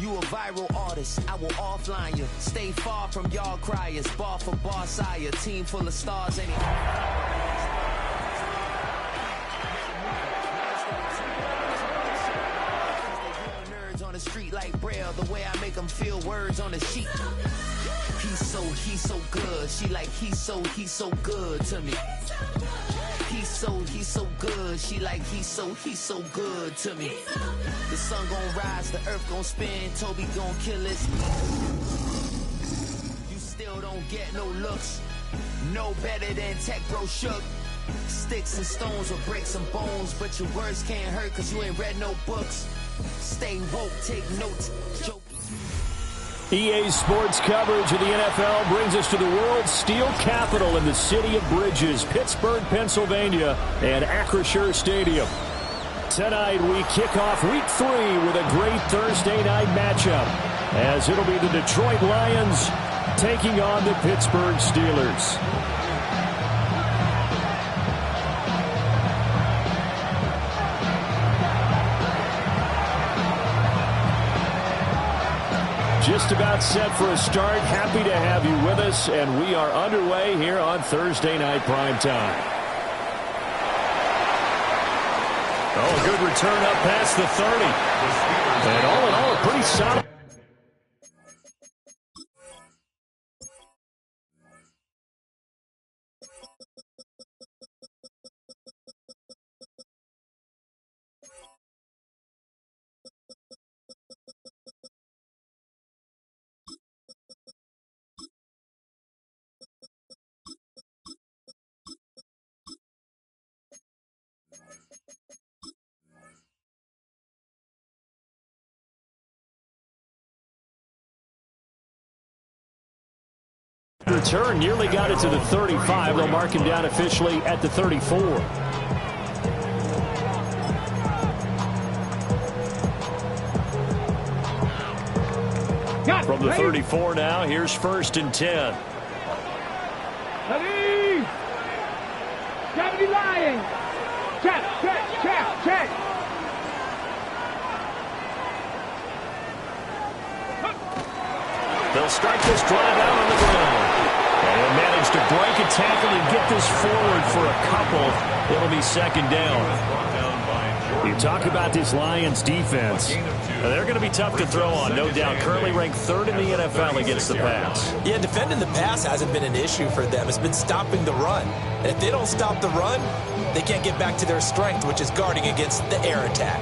You a viral artist, I will offline you. Stay far from y'all criers. Bar for bar sire, team full of stars. Nerds on the street like Braille. The way I make them feel words on the sheet. He's so good. She like he's so good to me. He's so good. She like he's so good to me. The sun gon' rise, the earth gon' spin. Toby gon' kill us. You still don't get no looks. No better than Tech Bro Shook. Sticks and stones will break some bones, but your words can't hurt cause you ain't read no books. Stay woke, take notes, joke. EA Sports coverage of the NFL brings us to the world's steel capital in the city of Bridges, Pittsburgh, Pennsylvania, and Acrisure Stadium. Tonight we kick off Week 3 with a great Thursday night matchup, as it'll be the Detroit Lions taking on the Pittsburgh Steelers. Just about set for a start. Happy to have you with us, and we are underway here on Thursday Night Primetime. Oh, a good return up past the 30. And all in all, a pretty solid. Return nearly got it to the 35. They'll mark him down officially at the 34. From the 34 now, here's 1st and 10. Deputy Lions. Check. They'll start this drive out on the ground. And he'll manage to break a tackle and get this forward for a couple. It'll be 2nd down. You talk about this Lions defense. They're going to be tough to throw on, no doubt. Currently ranked 3rd in the NFL against the pass. Yeah, defending the pass hasn't been an issue for them. It's been stopping the run. And if they don't stop the run, they can't get back to their strength, which is guarding against the air attack.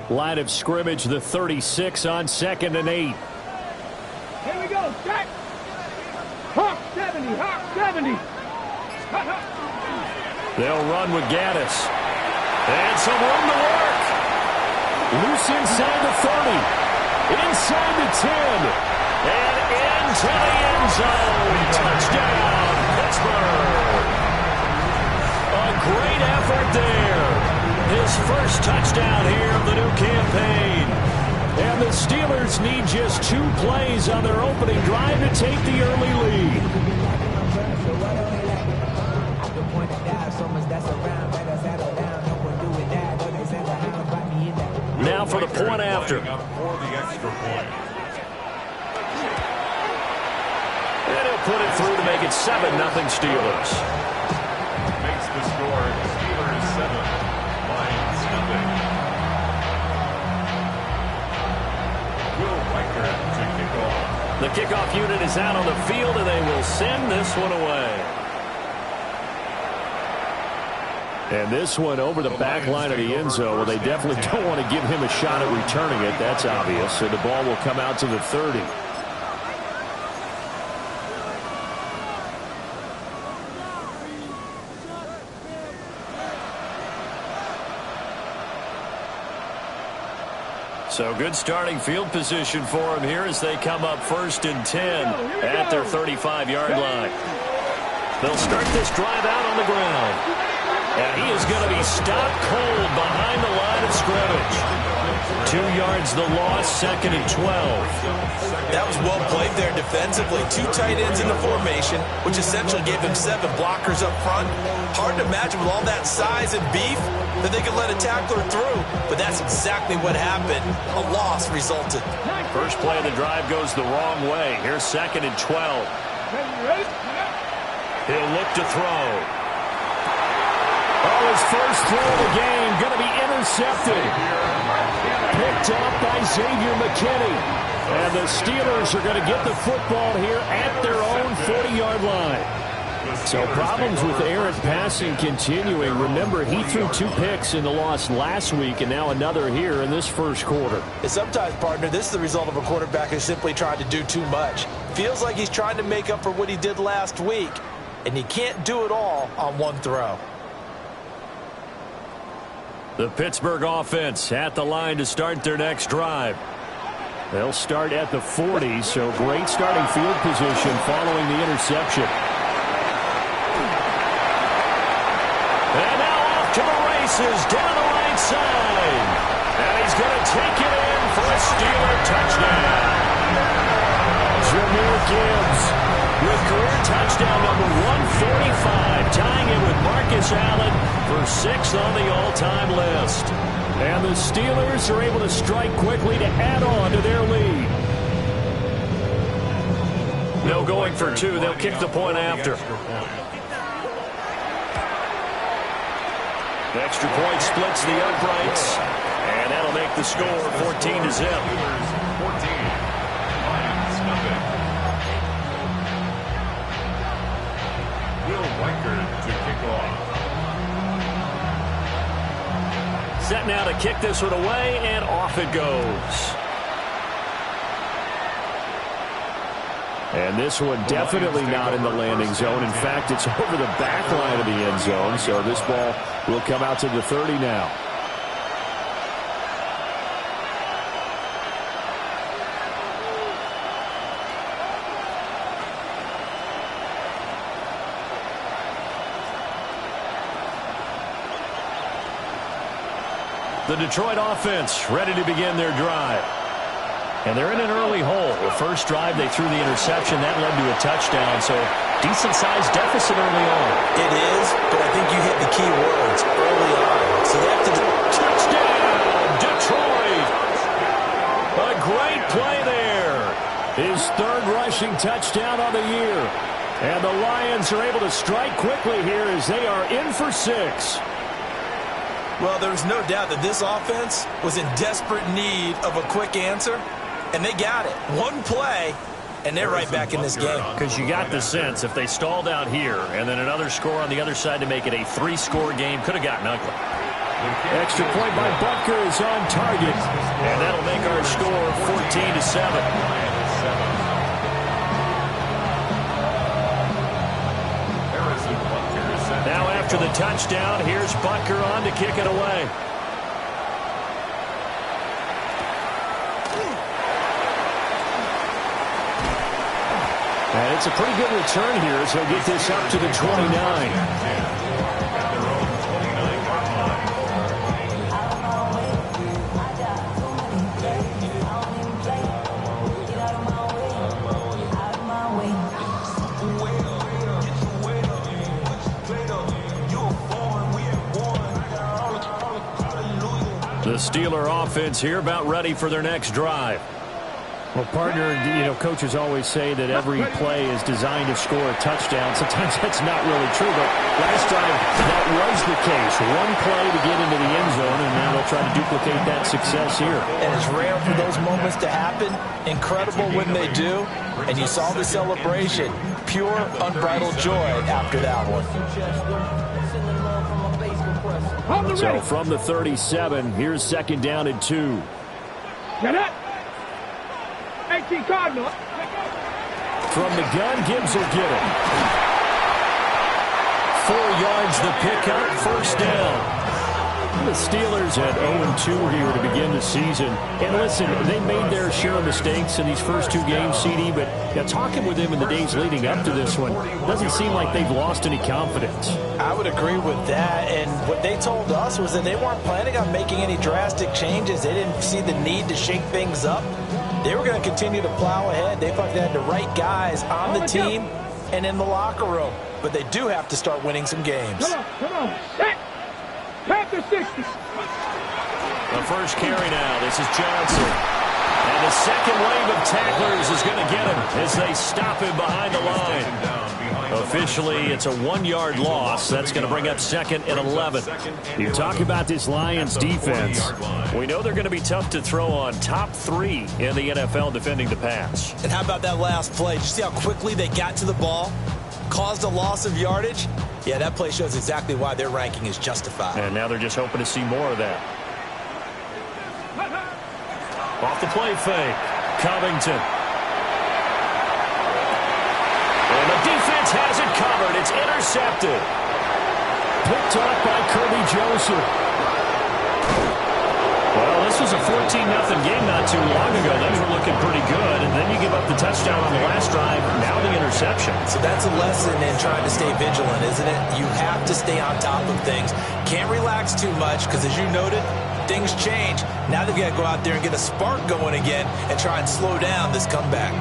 Line of scrimmage, the 36 on 2nd and 8. Here we go, check. Hawk 70, Hawk 70. They'll run with Gaddis. And some room to work. Loose inside the 30. Inside the 10. And into the end zone. Touchdown, Pittsburgh. A great effort there. His first touchdown here of the new campaign. And the Steelers need just 2 plays on their opening drive to take the early lead. Now for the point after. And he'll put it through to make it 7-0 Steelers. Makes the score Steelers 7. The kickoff unit is out on the field, and they will send this one away. And this one over the back line of the end zone. Well, they definitely don't want to give him a shot at returning it. That's obvious. So the ball will come out to the 30. So good starting field position for him here as they come up 1st and 10 at their 35-yard line. They'll start this drive out on the ground. And he is going to be stopped cold behind the line of scrimmage. 2 yards the loss, 2nd and 12. That was well played there defensively. 2 tight ends in the formation, which essentially gave them 7 blockers up front. Hard to imagine with all that size and beef that they could let a tackler through, but that's exactly what happened. A loss resulted. First play of the drive goes the wrong way. Here's 2nd and 12. He'll look to throw. Oh, his first throw of the game going to be intercepted. Picked up by Xavier McKinney. And the Steelers are going to get the football here at their own 40-yard line. So problems with errant passing continuing. Remember, he threw 2 picks in the loss last week and now another here in this first quarter. And sometimes, partner, this is the result of a quarterback who's simply trying to do too much. Feels like he's trying to make up for what he did last week, and he can't do it all on one throw. The Pittsburgh offense at the line to start their next drive. They'll start at the 40, so great starting field position following the interception. And now off to the races down the right side. And he's going to take it in for a Steeler touchdown. Jahmyr Gibbs with career touchdown number 145, tying it with Marcus Allen for 6th on the all-time list. And the Steelers are able to strike quickly to add on to their lead. No going for 2. They'll kick the point after. The extra point splits the uprights, and that'll make the score 14-0. 14. Lions, nothing. Will Weichert to kick off. Set now to kick this one away, and off it goes. And this one definitely not in the landing zone. In fact, it's over the back line of the end zone, so this ball will come out to the 30 now. The Detroit offense ready to begin their drive. And they're in an early hole. The first drive, they threw the interception. That led to a touchdown, so decent-sized deficit early on. It is, but I think you hit the key words early on. So they have to do touchdown, Detroit! A great play there. His 3rd rushing touchdown of the year. And the Lions are able to strike quickly here as they are in for 6. Well, there's no doubt that this offense was in desperate need of a quick answer, and they got it. One play, and they're right back in this game. Because you got the sense if they stalled out here and then another score on the other side to make it a 3-score game, could have gotten ugly. Extra point by Butker is on target, and that'll make our score 14-7. Now after the touchdown, here's Butker on to kick it away. And it's a pretty good return here, so he'll get this up to the 29. The Steeler offense here about ready for their next drive. Well, partner, coaches always say that every play is designed to score a touchdown. Sometimes that's not really true, but last time that was the case. One play to get into the end zone, and now they'll try to duplicate that success here. And it's rare for those moments to happen. Incredible when they do. And you saw the celebration. Pure, unbridled joy after that one. So from the 37, here's 2nd down and 2. Get up! 18 Cardinal. From the gun, Gibbs will get it. 4 yards the pickup, 1st down. The Steelers at 0-2 here to begin the season. And listen, they made their share of mistakes in these first two games, CD, but talking with them in the days leading up to this one, doesn't seem like they've lost any confidence. I would agree with that, and what they told us was that they weren't planning on making any drastic changes. They didn't see the need to shake things up. They were going to continue to plow ahead. They thought they had the right guys on the team and in the locker room, but they do have to start winning some games. Come on, set! Panther 60. The first carry now. This is Johnson. And the second wave of tacklers is going to get him as they stop him behind the line. Officially, it's a 1-yard loss. That's going to bring up 2nd and 11. You talk about this Lions defense. We know they're going to be tough to throw on. Top 3 in the NFL defending the pass. And how about that last play? Did you see how quickly they got to the ball? Caused a loss of yardage? Yeah, that play shows exactly why their ranking is justified. And now they're just hoping to see more of that. Off the play fake. Covington. And the defense has it covered. It's intercepted. Picked off by Kirby Joseph. Well, this was a 14-0 game not too long ago. They were looking pretty good, and then you give up the touchdown on the last drive, now the interception. So that's a lesson in trying to stay vigilant, isn't it? You have to stay on top of things. Can't relax too much because, as you noted, things change. Now they've got to go out there and get a spark going again and try and slow down this comeback.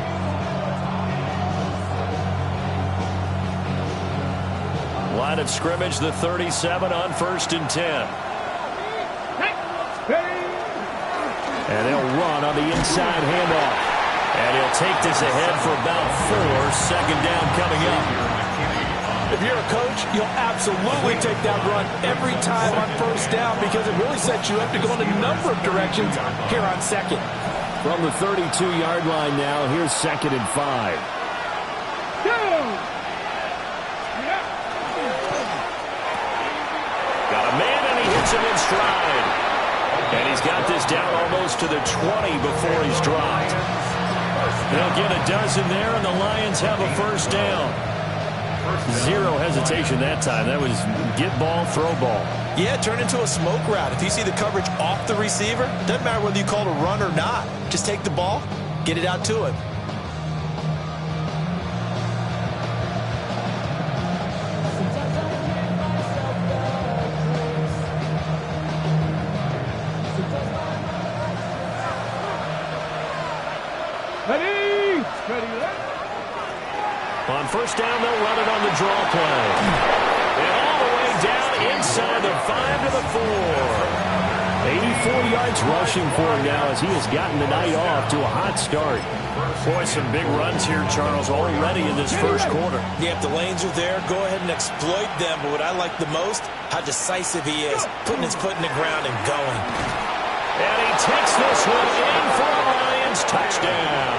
Line of scrimmage, the 37 on 1st and 10. And they'll run on the inside handoff. And he'll take this ahead for about 4. Second down coming up. If you're a coach, you'll absolutely take that run every time on 1st down because it really sets you up to go in a number of directions here on 2nd. From the 32-yard line now, here's 2nd and 5. Got a man, and he hits him in stride. And he's got this down almost to the 20 before he's dropped. They'll get a dozen there, and the Lions have a 1st down. Zero hesitation that time. That was get ball, throw ball. Yeah, turn into a smoke route. If you see the coverage off the receiver, doesn't matter whether you call it a run or not. Just take the ball, get it out to him. On 1st down, they'll run it on the draw play. And all the way down inside the 5 to the 4. 84 yards rushing for him now as he has gotten the night off to a hot start. Boy, some big runs here, Charles, already in this first quarter. Yeah, if the lanes are there, go ahead and exploit them. But what I like the most, how decisive he is, putting his foot in the ground and going. And he takes this one in for a Lions touchdown.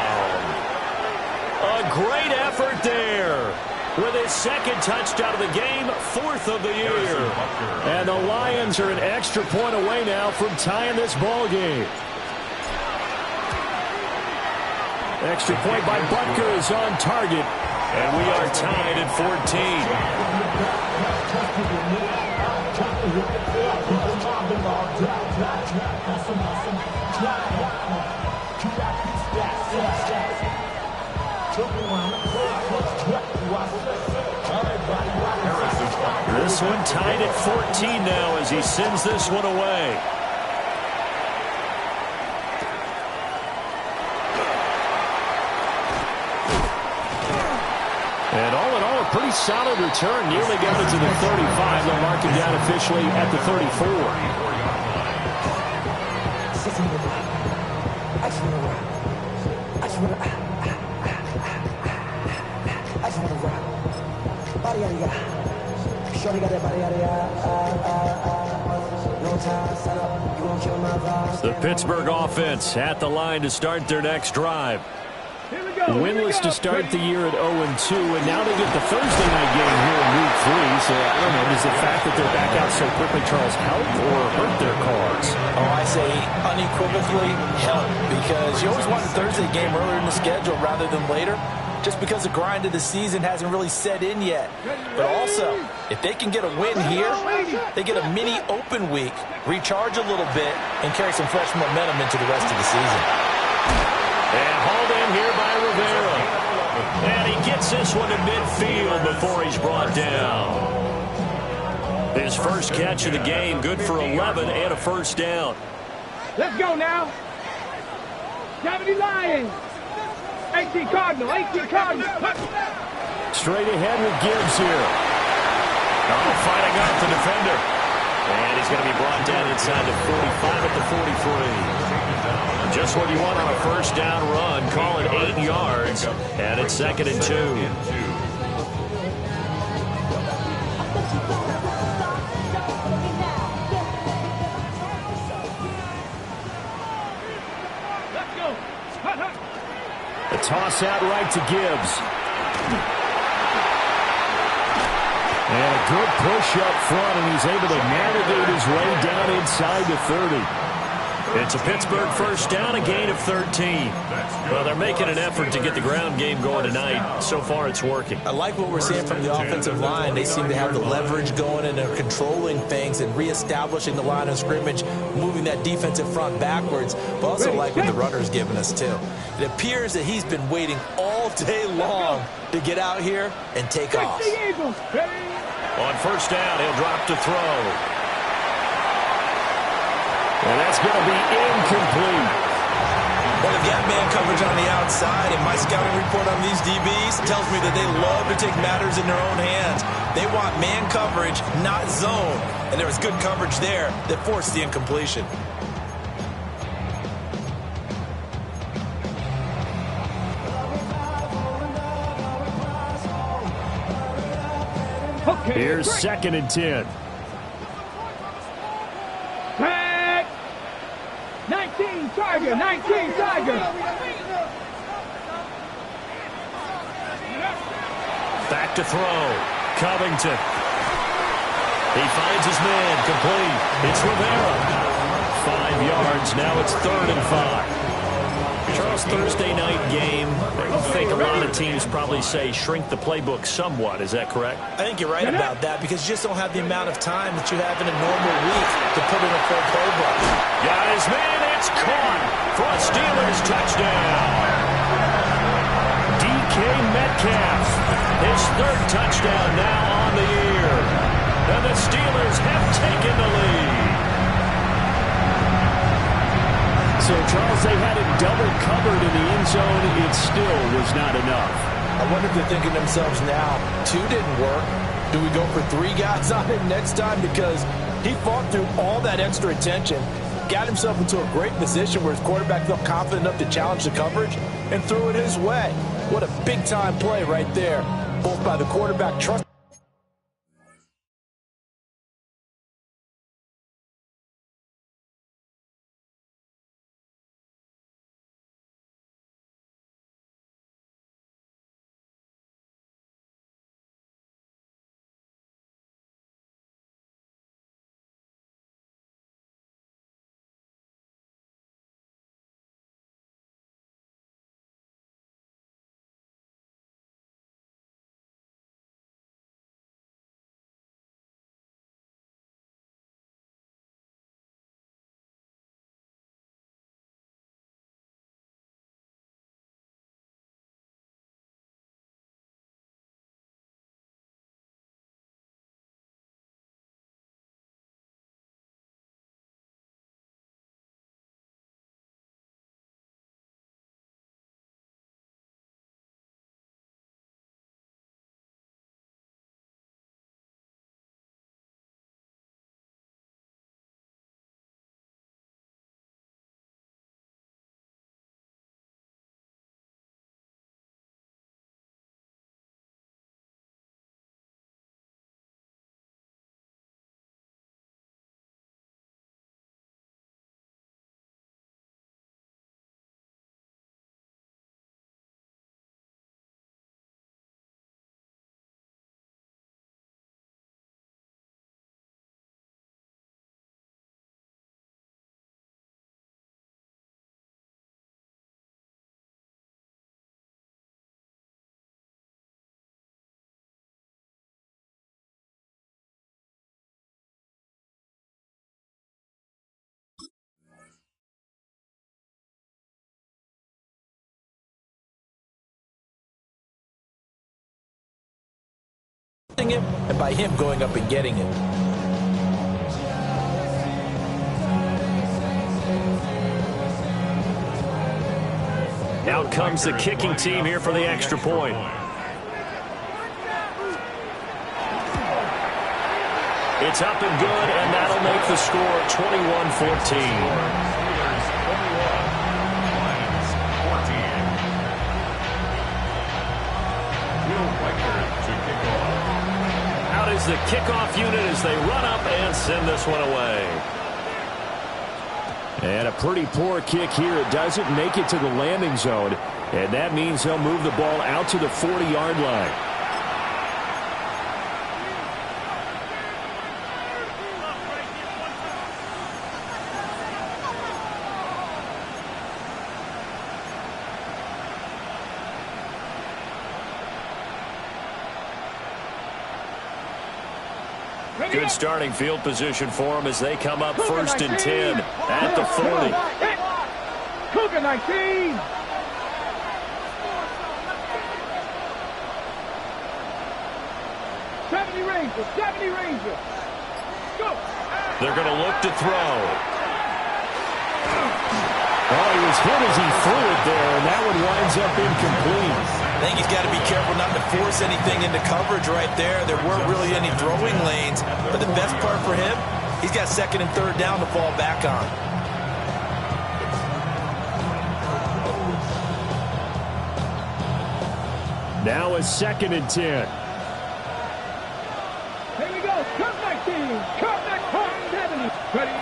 A great effort there with his 2nd touchdown of the game, 4th of the year. And the Lions are an extra point away now from tying this ball game. Extra point by Butker is on target, and we are tied at 14. This one tied at 14 now as he sends this one away. And all in all, a pretty solid return. Nearly got it to the 35. They'll mark him down officially at the 34. The Pittsburgh offense at the line to start their next drive. Winless to start the year at 0-2, and now they get the Thursday night game here in Week 3. So, I don't know, does the fact that they're back out so quickly, Charles, help or hurt their cause? Oh, I say unequivocally help, because you always want a Thursday game earlier in the schedule rather than later. just because the grind of the season hasn't really set in yet. But also, if they can get a win here, they get a mini open week, recharge a little bit, and carry some fresh momentum into the rest of the season. And hauled in here by Rivera. And he gets this one to midfield before he's brought down. His first catch of the game, good for 11 and a first down. Let's go now. 70 Lions. 18 Cardinal. 18 Cardinal. Straight ahead with Gibbs here. Oh, fighting off the defender. And he's going to be brought down inside the 45 at the 43. Just what you want on a first down run. Call it 8 yards. And it's 2nd and 2. A toss out right to Gibbs. And a good push up front, and he's able to navigate his way down inside the 30. It's a Pittsburgh first down, a gain of 13. Well, they're making an effort to get the ground game going tonight. So far, it's working. I like what we're seeing from the offensive line. They seem to have the leverage going, and they're controlling things and reestablishing the line of scrimmage, moving that defensive front backwards, but also like what the runner's giving us, too. It appears that he's been waiting all day long to get out here and take off. On first down, he'll drop to throw. And that's going to be incomplete. Well, they've got man coverage on the outside, and my scouting report on these DBs tells me that they love to take matters in their own hands. They want man coverage, not zone. And there was good coverage there that forced the incompletion. Here's 2nd and 10. 19 Tiger, 19 Tiger. Back to throw. Covington. He finds his man. Complete. It's Rivera. 5 yards. Now it's 3rd and 5. Charles, Thursday night game. I think a lot of teams probably say shrink the playbook somewhat. Is that correct? I think you're right about that because you just don't have the amount of time that you have in a normal week to put in a full playbook. Got his man. It's caught for a Steelers touchdown. DK Metcalf, his 3rd touchdown now on the year. And the Steelers have taken the lead. So, Charles, they had it double covered in the end zone. It still was not enough. I wonder if they're thinking to themselves now, 2 didn't work. Do we go for 3 guys on him next time? Because he fought through all that extra attention, got himself into a great position where his quarterback felt confident enough to challenge the coverage and threw it his way. What a big-time play right there, both by the quarterback trust him and by him going up and getting it. Out comes the kicking team here for the extra point. It's up and good, and that'll make the score 21-14. Out is the kickoff unit as they run up and send this one away. And a pretty poor kick here. It doesn't make it to the landing zone, and that means they'll move the ball out to the 40-yard line. Good starting field position for them as they come up first and 10 at the 40. Cougar 19. '70 Ranger. Go. They're going to look to throw. Oh, he was hit as he threw it there, and that one winds up incomplete. I think he's got to be careful not to force anything into coverage right there. There weren't really any throwing lanes, but the best part for him, he's got second and third down to fall back on. Now a second and 10. Here we go. Cut 19. Cut 70. Ready.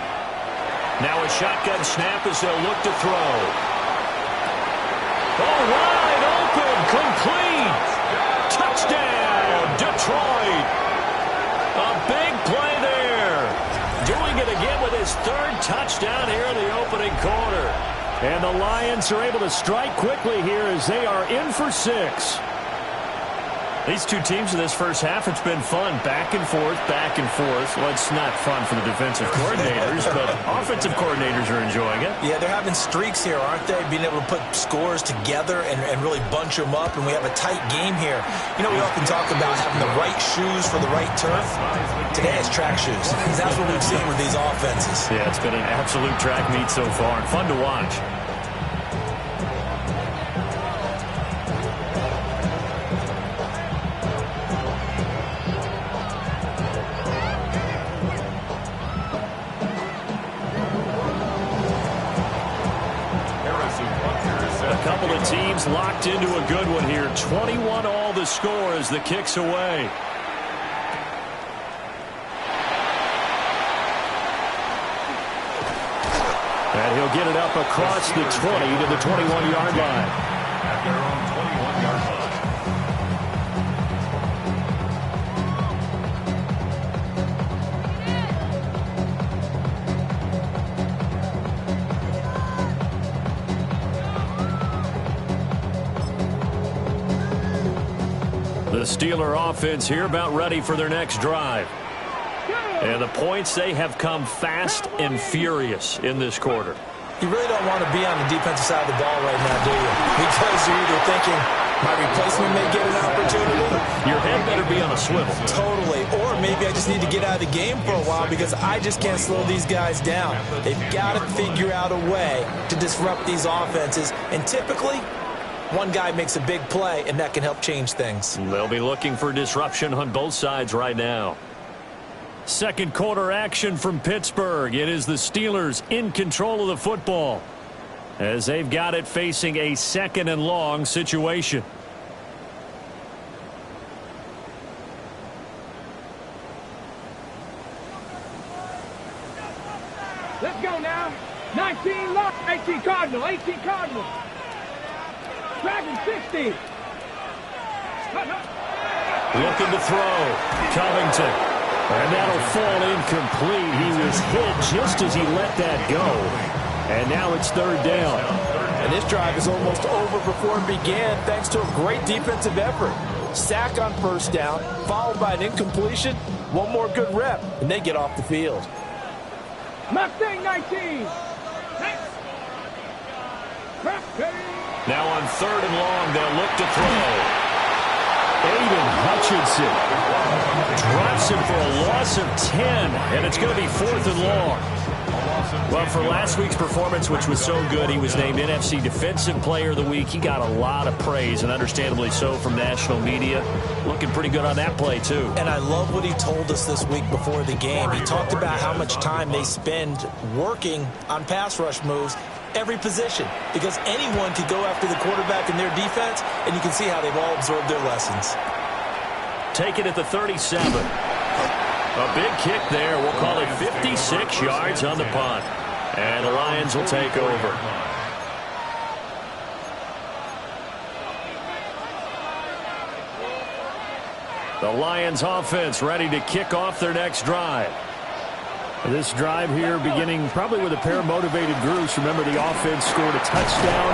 Now a shotgun snap as they'll look to throw. Oh, wide open, complete. Touchdown, Detroit. A big play there. Doing it again with his third touchdown here in the opening quarter. And the Lions are able to strike quickly here as they are in for 6. These two teams in this first half, it's been fun. Back and forth, back and forth. Well, it's not fun for the defensive coordinators, but offensive coordinators are enjoying it. Yeah, they're having streaks here, aren't they? Being able to put scores together and really bunch them up, and we have a tight game here. You know, we often talk about having the right shoes for the right turf. Today it's track shoes. That's what we've seen with these offenses. Yeah, it's been an absolute track meet so far, and fun to watch. Couple of teams locked into a good one here. 21 all the score as the kick's away. And he'll get it up across the 20 to the 21-yard line. At their own 21-yard line. The Steeler offense here about ready for their next drive. And the points, they have come fast and furious in this quarter. You really don't want to be on the defensive side of the ball right now, do you? Because you're either thinking, my replacement may get an opportunity. Your head better be on a swivel. Totally. Or maybe I just need to get out of the game for a while because I just can't slow these guys down. They've got to figure out a way to disrupt these offenses. And typically, one guy makes a big play, and that can help change things. They'll be looking for disruption on both sides right now. Second quarter action from Pittsburgh. It is the Steelers in control of the football as they've got it facing a second and long situation. Let's go now. 19 lock. 18 Cardinal. 18 Cardinal. Dragon 60. Looking to throw. Covington. And that'll fall incomplete. He was hit just as he let that go. And now it's third down. And this drive is almost over before it began thanks to a great defensive effort. Sack on first down, followed by an incompletion. One more good rep, and they get off the field. Mustang 19. Now on third and long, they'll look to throw. Aiden Hutchinson drops him for a loss of 10, and it's going to be 4th and long. Well, for last week's performance, which was so good, he was named NFC Defensive Player of the Week. He got a lot of praise, and understandably so, from national media. Looking pretty good on that play, too. And I love what he told us this week before the game. He talked about how much time they spend working on pass rush moves, every position, because anyone could go after the quarterback in their defense, and you can see how they've all absorbed their lessons. Take it at the 37. A big kick there. We'll call it 56 yards on the punt. And the Lions will take over. The Lions offense ready to kick off their next drive. This drive here beginning probably with a pair of motivated groups. Remember, the offense scored a touchdown.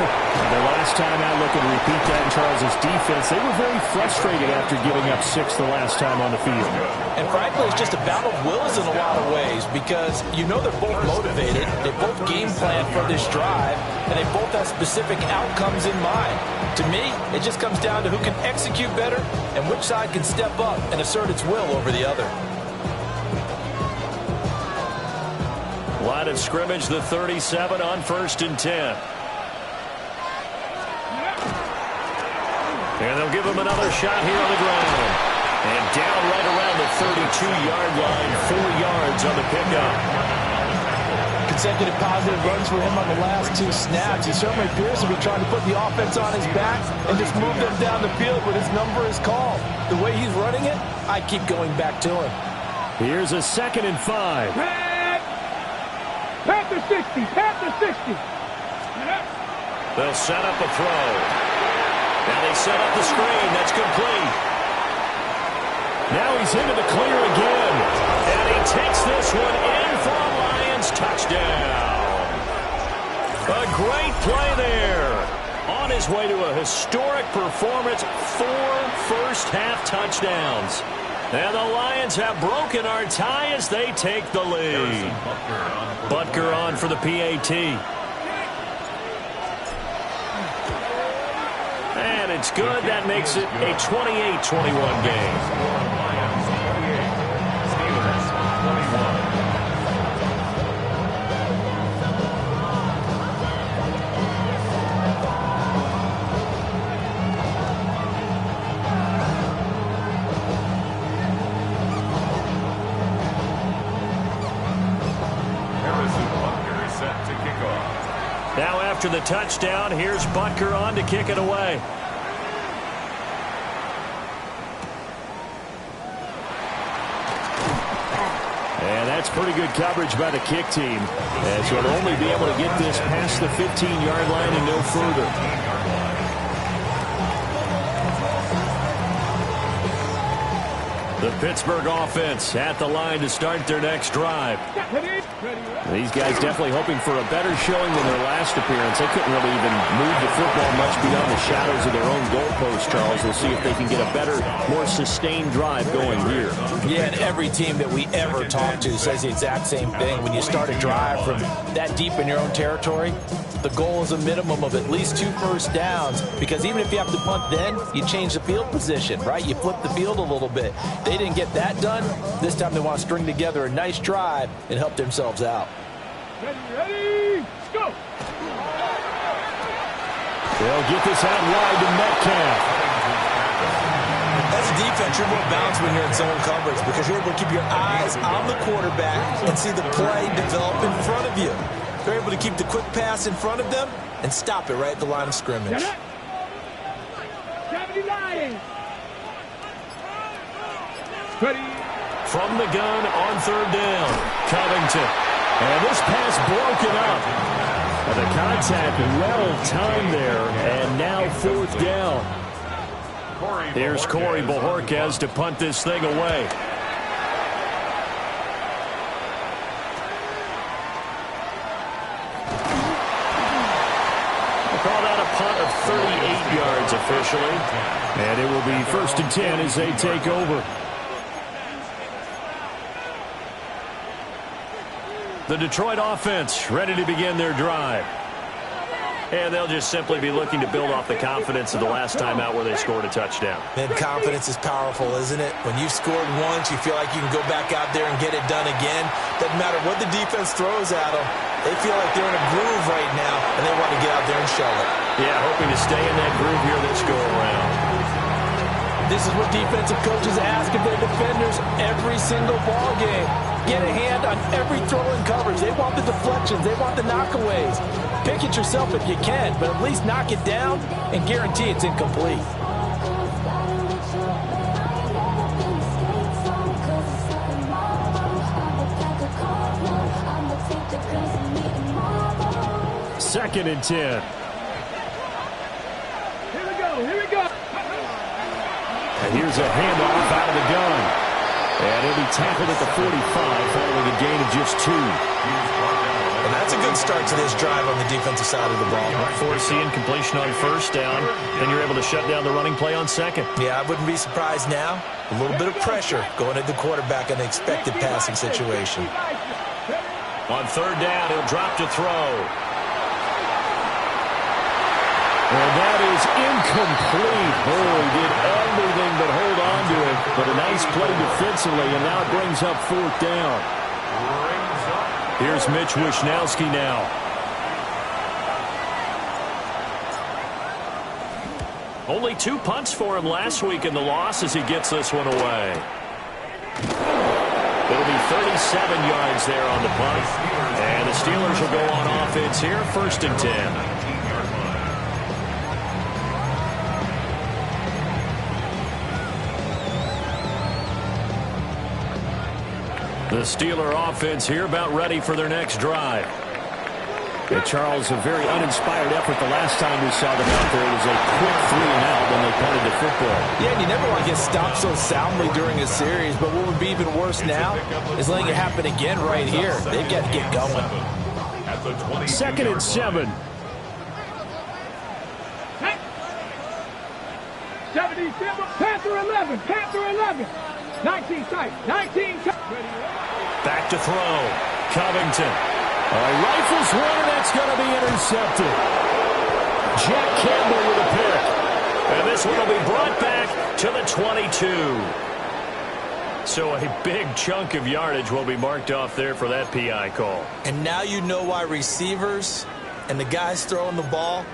Their last time out, looking to repeat that in Charles' defense. They were very frustrated after giving up 6 the last time on the field. And frankly, it's just a battle of wills in a lot of ways, because you know they're both motivated. They both game plan for this drive, and they both have specific outcomes in mind. To me, it just comes down to who can execute better and which side can step up and assert its will over the other. Line of scrimmage, the 37 on 1st and 10. And they'll give him another shot here on the ground. And down right around the 32-yard line, 4 yards on the pickup. Consecutive positive runs for him on the last 2 snaps. He certainly appears to be trying to put the offense on his back and just move them down the field, but his number is called. The way he's running it, I keep going back to him. Here's a 2nd and 5. Panther 60, Panther 60. They'll set up a throw. Now they set up the screen. That's complete. Now he's into the clear again. And he takes this one in for a Lions touchdown. A great play there. On his way to a historic performance, 4 first-half touchdowns. And the Lions have broken our tie as they take the lead. Butker on for the PAT. And it's good. That makes it a 28-21 game. Now after the touchdown, here's Butker on to kick it away. And that's pretty good coverage by the kick team, as he'll only be able to get this past the 15-yard line and no further. The Pittsburgh offense at the line to start their next drive. These guys definitely hoping for a better showing than their last appearance. They couldn't really even move the football much beyond the shadows of their own goalpost, Charles. We'll see if they can get a better, more sustained drive going here. Yeah, and every team that we ever talk to says the exact same thing. When you start a drive from that deep in your own territory, the goal is a minimum of at least 2 first downs, because even if you have to punt then, you change the field position, right? You flip the field a little bit. They didn't get that done. This time they want to string together a nice drive and help themselves out. Ready, go! They'll get this out wide to Metcalf. As a defense, you're more balanced when you're in zone coverage, because you're able to keep your eyes on the quarterback and see the play develop in front of you. They're able to keep the quick pass in front of them and stop it right at the line of scrimmage. From the gun on 3rd down, Covington. And this pass broken up. And the contact well timed there, and now 4th down. Here's Corey Bojorquez to punt this thing away. Call that a punt of 38 yards officially. And it will be 1st and 10 as they take over. The Detroit offense ready to begin their drive. And they'll just simply be looking to build off the confidence of the last time out where they scored a touchdown. And confidence is powerful, isn't it? When you've scored once, you feel like you can go back out there and get it done again. Doesn't matter what the defense throws at them. They feel like they're in a groove right now, and they want to get out there and shell it. Yeah, hoping to stay in that groove here this go-around. This is what defensive coaches ask of their defenders every single ball game. Get a hand on every throw in coverage. They want the deflections. They want the knockaways. Pick it yourself if you can, but at least knock it down and guarantee it's incomplete. Second and 10. Here we go, here we go. And here's a handoff out of the gun. And he'll be tackled at the 45 following a gain of just 2. And that's a good start to this drive on the defensive side of the ball. Forcing completion on first down. Then you're able to shut down the running play on second. Yeah, I wouldn't be surprised now. A little bit of pressure going at the quarterback in an expected passing situation. On third down, he'll drop to throw. And that is incomplete. Oh, he did everything but hold on to it. But a nice play defensively, and now it brings up fourth down. Here's Mitch Wishnowski now. Only 2 punts for him last week in the loss as he gets this one away. It'll be 37 yards there on the punt. And the Steelers will go on offense here, first and 10. The Steeler offense here about ready for their next drive. And Charles, a very uninspired effort the last time we saw them out there. It was a quick 3-and-out when they punted the football. Yeah, and you never want to get stopped so soundly during a series, but what would be even worse now is letting it happen again right here. They've got to get going. Second and 7. 77, Panther 11, Panther 11. 19 sight, 19 sight. Back to throw. Covington. Rifles one, and that's going to be intercepted. Jack Campbell with a pick. And this one will be brought back to the 22. So a big chunk of yardage will be marked off there for that PI call. And now you know why receivers and the guys throwing the ball,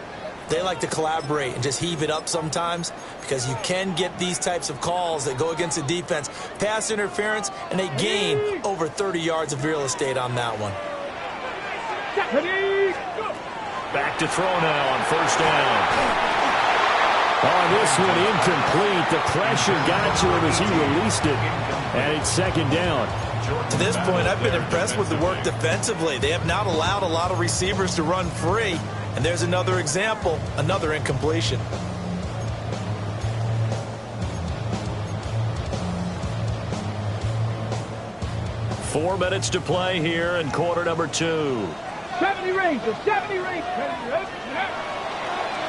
they like to collaborate and just heave it up sometimes, because you can get these types of calls that go against the defense. Pass interference, and they gain over 30 yards of real estate on that one. Back to throw now on first down. On this one, incomplete. The pressure got to him as he released it. And it's second down. To this point, I've been impressed with the work defensively. They have not allowed a lot of receivers to run free. And there's another example, another incompletion. Four minutes to play here in quarter number 2. 70 Rangers, 70 Rangers.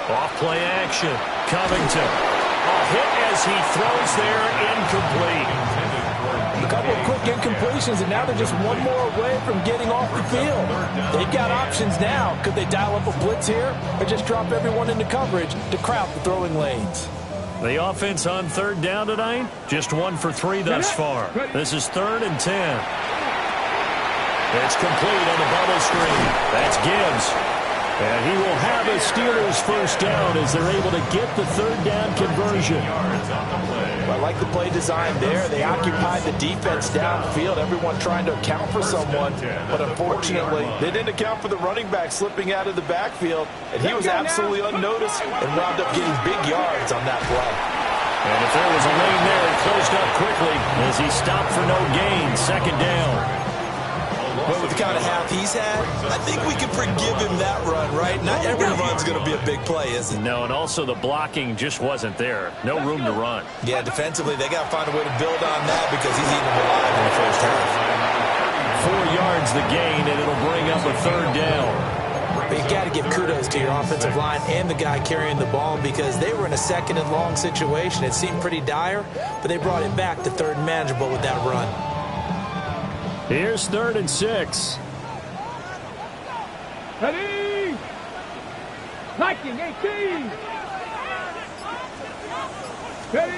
Off play action. Covington. A hit as he throws there, incomplete. A couple of quick incompletions, and now they're just one more away from getting off the field. They've got options now. Could they dial up a blitz here or just drop everyone into coverage to crowd the throwing lanes? The offense on third down tonight, just 1 for 3 thus far. This is 3rd and 10. It's complete on the bubble screen. That's Gibbs. And he will have a Steelers first down as they're able to get the third down conversion. I like the play design there. They occupied the defense downfield, everyone trying to account for someone. But unfortunately, they didn't account for the running back slipping out of the backfield. And he was absolutely unnoticed and wound up getting big yards on that play. And if there was a lane there, it closed up quickly as he stopped for no gain. Second down. But with the kind of half he's had, I think we can forgive him that run, right? Not every run's going to be a big play, is it? No, and also the blocking just wasn't there. No room to run. Yeah, defensively, they got to find a way to build on that because he's eating them alive in the first half. 4 yards the gain, and it'll bring up a third down. But you've got to give kudos to your offensive line and the guy carrying the ball because they were in a second and long situation. It seemed pretty dire, but they brought it back to third and manageable with that run. Here's 3rd and 6. Ready? Liking 18. Ready?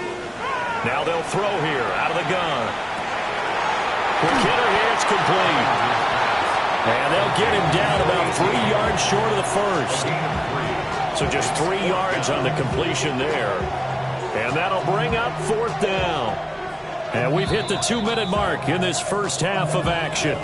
Now they'll throw here out of the gun. Quick hitter here, it's complete. And they'll get him down about 3 yards short of the first. So just 3 yards on the completion there. And that'll bring up 4th down. And we've hit the 2-minute mark in this first half of action.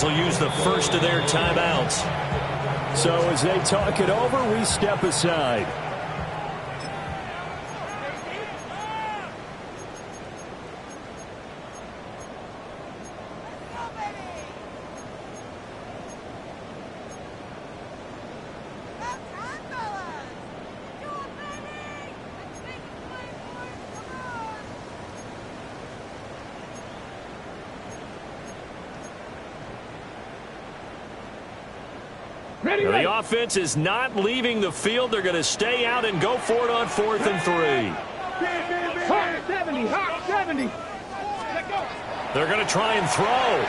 Will use the first of their timeouts. So as they talk it over, we step aside. The offense is not leaving the field. They're going to stay out and go for it on 4th and 3. Hawk 70, Hawk 70. They're going to try and throw.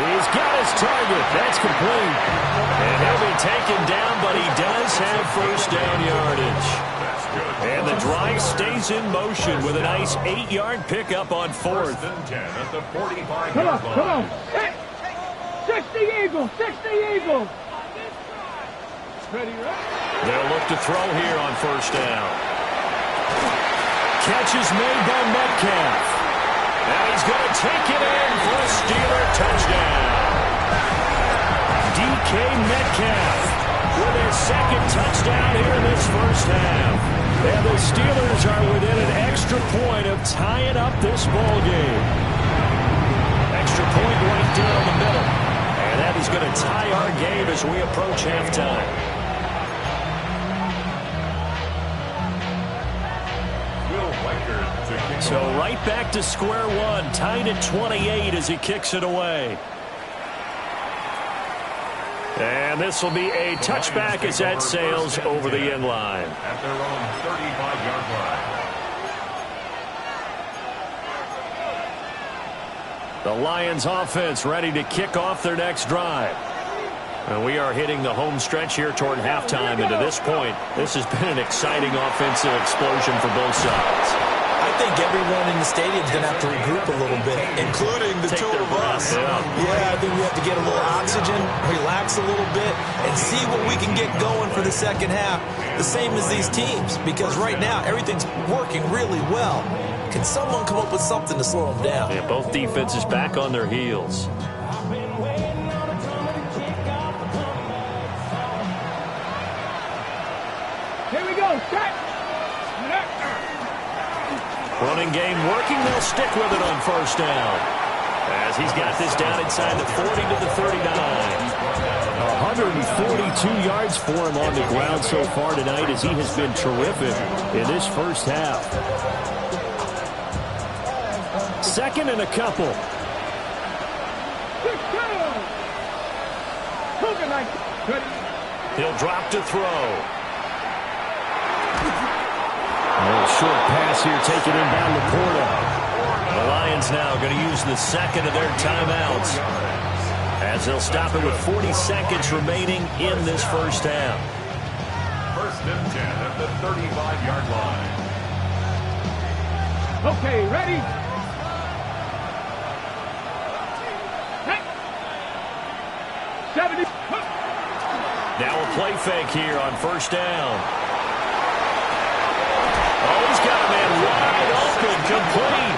He's got his target. That's complete. And he'll be taken down, but he does have first down yardage. And the drive stays in motion with a nice 8-yard pickup on 4th. Come on, come on. 60 Eagles, 60 Eagles. Ready, right? They'll look to throw here on 1st down. Catch is made by Metcalf. And he's going to take it in for a Steeler touchdown. DK Metcalf with his 2nd touchdown here in this first half. And the Steelers are within an extra point of tying up this ball game. Extra point right there in the middle. And that is going to tie our game as we approach halftime. So right back to square one, tied at 28 as he kicks it away. And this will be a touchback as that sails over the end line. At their own 35-yard line. The Lions offense ready to kick off their next drive. And we are hitting the home stretch here toward halftime. And to this point, this has been an exciting offensive explosion for both sides. I think everyone in the stadium is going to have to regroup a little bit, including the two of us. Yeah, I think we have to get a little oxygen, relax a little bit, and see what we can get going for the second half. The same as these teams, because right now everything's working really well. Can someone come up with something to slow them down? Yeah, both defenses back on their heels. Here we go, set. Running game working, they'll stick with it on 1st down. As he's got this down inside the 40 to the 39. 142 yards for him on the ground so far tonight as he has been terrific in this first half. 2nd and a couple. He'll drop to throw. A short pass here taken in down Laporta. The Lions now going to use the 2nd of their timeouts as they'll stop it with 40 seconds remaining in this first half. 1st and 10 at the 35-yard line. Okay, ready? Hey. 70. Now a play fake here on 1st down. Oh, he's got a man wide open, complete.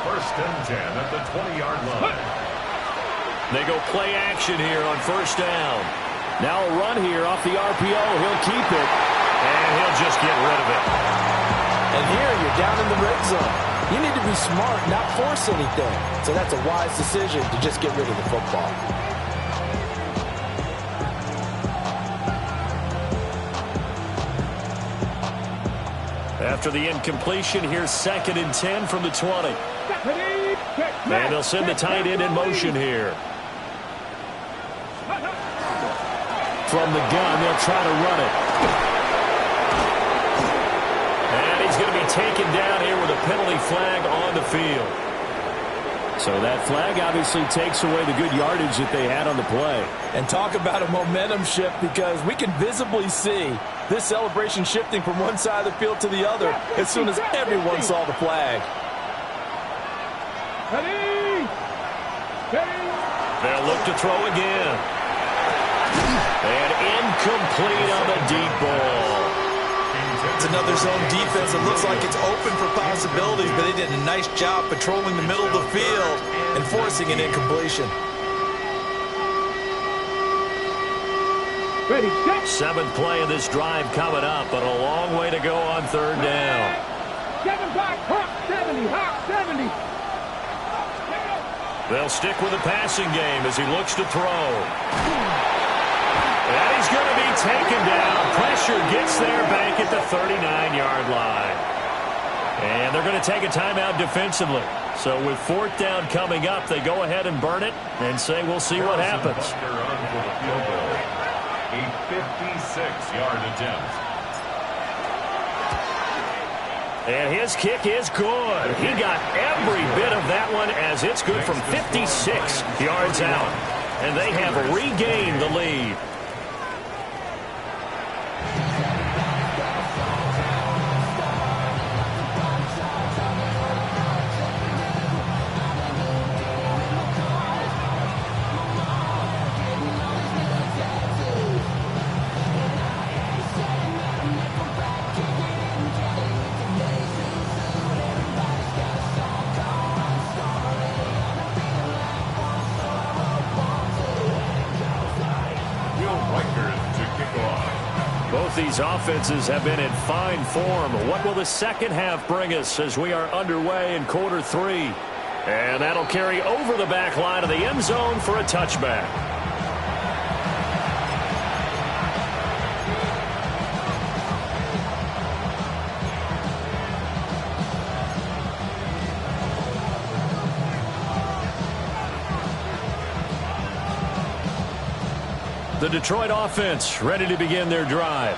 First and 10 at the 20-yard line. They go play action here on 1st down. Now a run here off the RPO. He'll keep it, and he'll just get rid of it. And here you're down in the red zone. You need to be smart, not force anything. So that's a wise decision to just get rid of the football. After the incompletion, here's 2nd and 10 from the 20. And they'll send the tight end in motion here. From the gun, they'll try to run it. And he's going to be taken down here with a penalty flag on the field. So that flag obviously takes away the good yardage that they had on the play. And talk about a momentum shift, because we can visibly see this celebration shifting from one side of the field to the other as soon as everyone saw the flag. They'll look to throw again. And incomplete on the deep ball. It's another zone defense. It looks like it's open for possibilities, but they did a nice job patrolling the middle of the field and forcing an incompletion. Ready, set. 7th play of this drive coming up, but a long way to go on 3rd down. 7 back, hop 70, hop 70. They'll stick with the passing game as he looks to throw. And he's going to be taken down. Pressure gets there back at the 39-yard line. And they're going to take a timeout defensively. So with 4th down coming up, they go ahead and burn it and say we'll see what happens. A 56-yard attempt. And his kick is good. He got every bit of that one as it's good from 56 yards out. And they have regained the lead. These offenses have been in fine form. What will the second half bring us as we are underway in quarter 3? And that'll carry over the back line of the end zone for a touchback. The Detroit offense ready to begin their drive.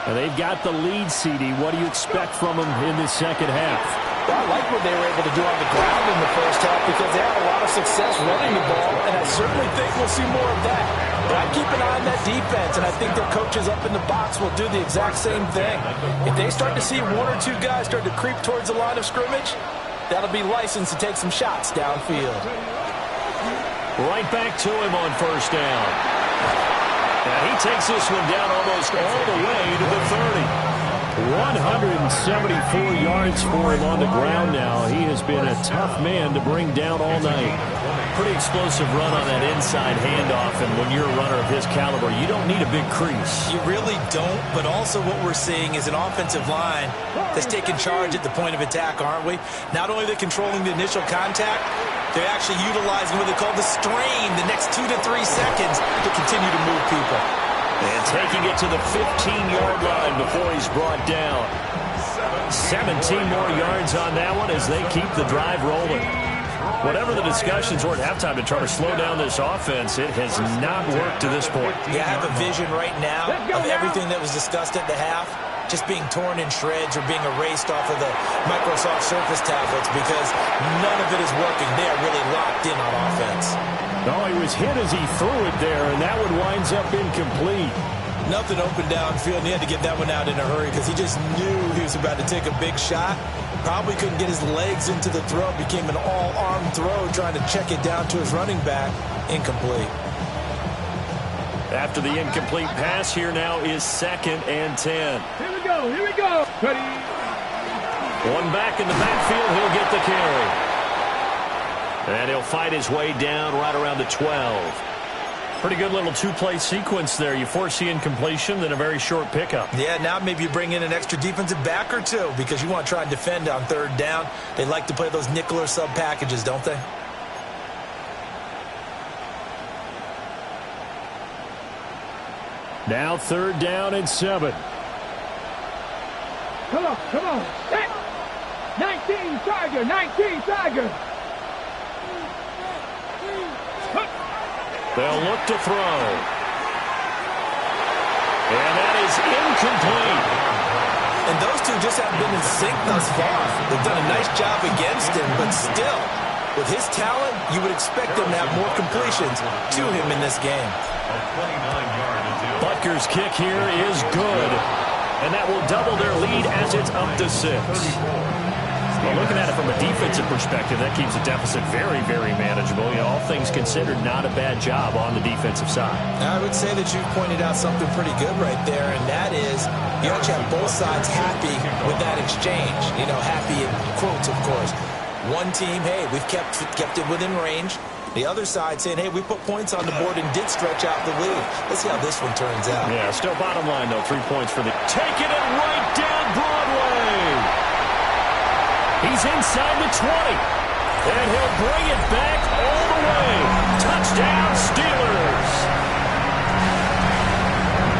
And they've got the lead, CD. What do you expect from them in this second half? Well, I like what they were able to do on the ground in the first half, because they had a lot of success running the ball, and I certainly think we'll see more of that. But I keep an eye on that defense, and I think their coaches up in the box will do the exact same thing. If they start to see 1 or 2 guys start to creep towards the line of scrimmage, that'll be licensed to take some shots downfield. Right back to him on 1st down. And he takes this one down almost all the way to the 30. 174 yards for him on the ground now. He has been a tough man to bring down all night. Pretty explosive run on that inside handoff, and when you're a runner of his caliber, you don't need a big crease. You really don't, but also what we're seeing is an offensive line that's taking charge at the point of attack, aren't we? Not only are they controlling the initial contact, they're actually utilizing what they call the strain the next 2 to 3 seconds to continue to move people. And taking it to the 15-yard line before he's brought down. 17 more yards on that one as they keep the drive rolling. Whatever the discussions were at halftime to try to slow down this offense, it has not worked to this point. Yeah, I have a vision right now of everything that was discussed at the half just being torn in shreds or being erased off of the Microsoft Surface tablets, because none of it is working. They are really locked in on offense. No, he was hit as he threw it there, and that one winds up incomplete. Nothing open downfield, and he had to get that one out in a hurry because he just knew he was about to take a big shot. Probably couldn't get his legs into the throw. Became an all-arm throw, trying to check it down to his running back. Incomplete. After the incomplete pass, here now is 2nd and 10. Here we go, here we go. Ready. One back in the backfield, he'll get the carry. And he'll fight his way down right around the 12. Pretty good little 2-play sequence there. You force the incompletion, then a very short pickup. Yeah, now maybe you bring in an extra defensive back or 2 because you want to try and defend on 3rd down. They like to play those nickel or sub packages, don't they? Now 3rd down and 7. Come on, come on. Set. 19 Tiger, 19 Tiger. They'll look to throw. And that is incomplete. And those two just haven't been in sync thus far. They've done a nice job against him, but still, with his talent, you would expect them to have more completions to him in this game. Butker's kick here is good. And that will double their lead as it's up to 6. Well, looking at it from a defensive perspective, that keeps the deficit very, very manageable. You know, all things considered, not a bad job on the defensive side. I would say that you've pointed out something pretty good right there, and that is you actually have both sides happy with that exchange. You know, happy in quotes, of course. One team, hey, we've kept it within range. The other side saying, hey, we put points on the board and did stretch out the lead. Let's see how this one turns out. Yeah, still bottom line, though. 3 points for the... Taking it right down Broadway. He's inside the 20. And he'll bring it back all the way. Touchdown, Steelers.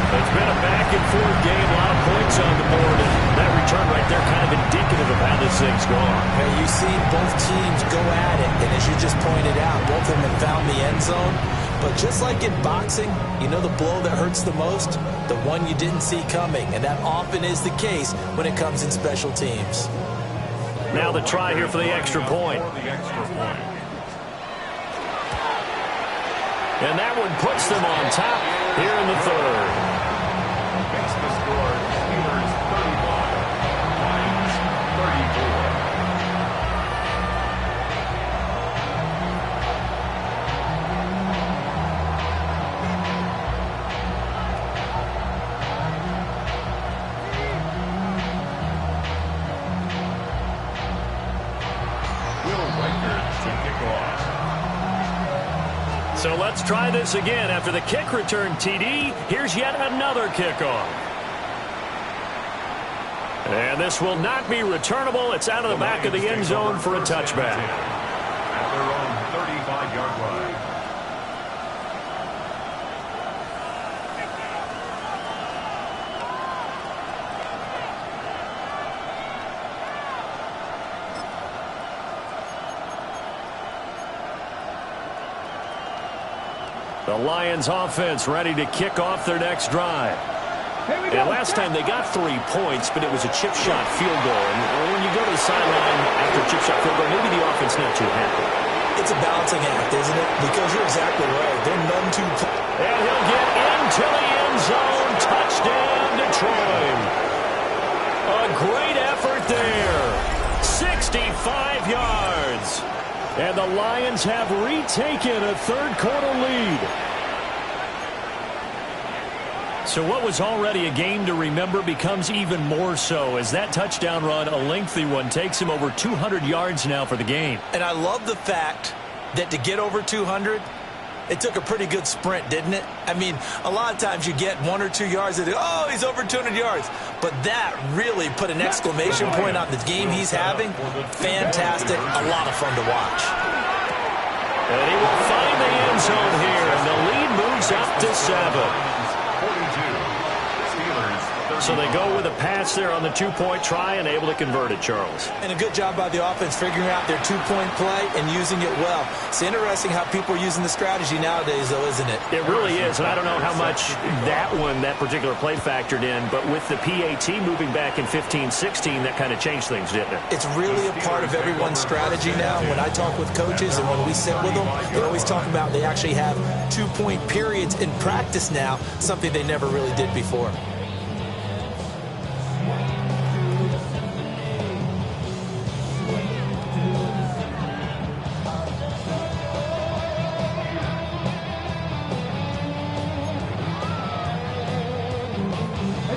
It's been a back-and-forth game. A lot of points on the board. And that return right there kind of indicative of how this thing's gone. Hey, you've seen both teams go at it. And as you just pointed out, both of them have found the end zone. But just like in boxing, you know the blow that hurts the most? The one you didn't see coming. And that often is the case when it comes in special teams. Now the try here for the extra point. And that one puts them on top here in the third. Makes the score Steelers 31, Lions 34. So let's try this again. After the kick return TD, here's yet another kickoff. And this will not be returnable. It's out of the back of the end zone for a touchback. At their own 35-yard line. The Lions offense ready to kick off their next drive. And last time they got 3 points, but it was a chip shot field goal. And when you go to the sideline after a chip shot field goal, maybe the offense not too happy. It's a balancing act, isn't it? Because you're exactly right. They're none too... And he'll get into the end zone. Touchdown, Detroit. A great effort there. 65 yards. And the Lions have retaken a third-quarter lead. So what was already a game to remember becomes even more so as that touchdown run, a lengthy one, takes him over 200 yards now for the game. And I love the fact that to get over 200, it took a pretty good sprint, didn't it? I mean, a lot of times you get 1 or 2 yards and, oh, he's over 200 yards. But that really put an exclamation point on the game he's having. Fantastic. A lot of fun to watch. And he will find the end zone here, and the lead moves up to 7. So they go with a pass there on the 2-point try and able to convert it, Charles. And a good job by the offense figuring out their 2-point play and using it well. It's interesting how people are using the strategy nowadays, though, isn't it? It really is, and I don't know how much that particular play factored in, but with the PAT moving back in 15-16, that kind of changed things, didn't it? It's really a part of everyone's strategy now. When I talk with coaches and when we sit with them, they always talk about they actually have 2-point periods in practice now, something they never really did before.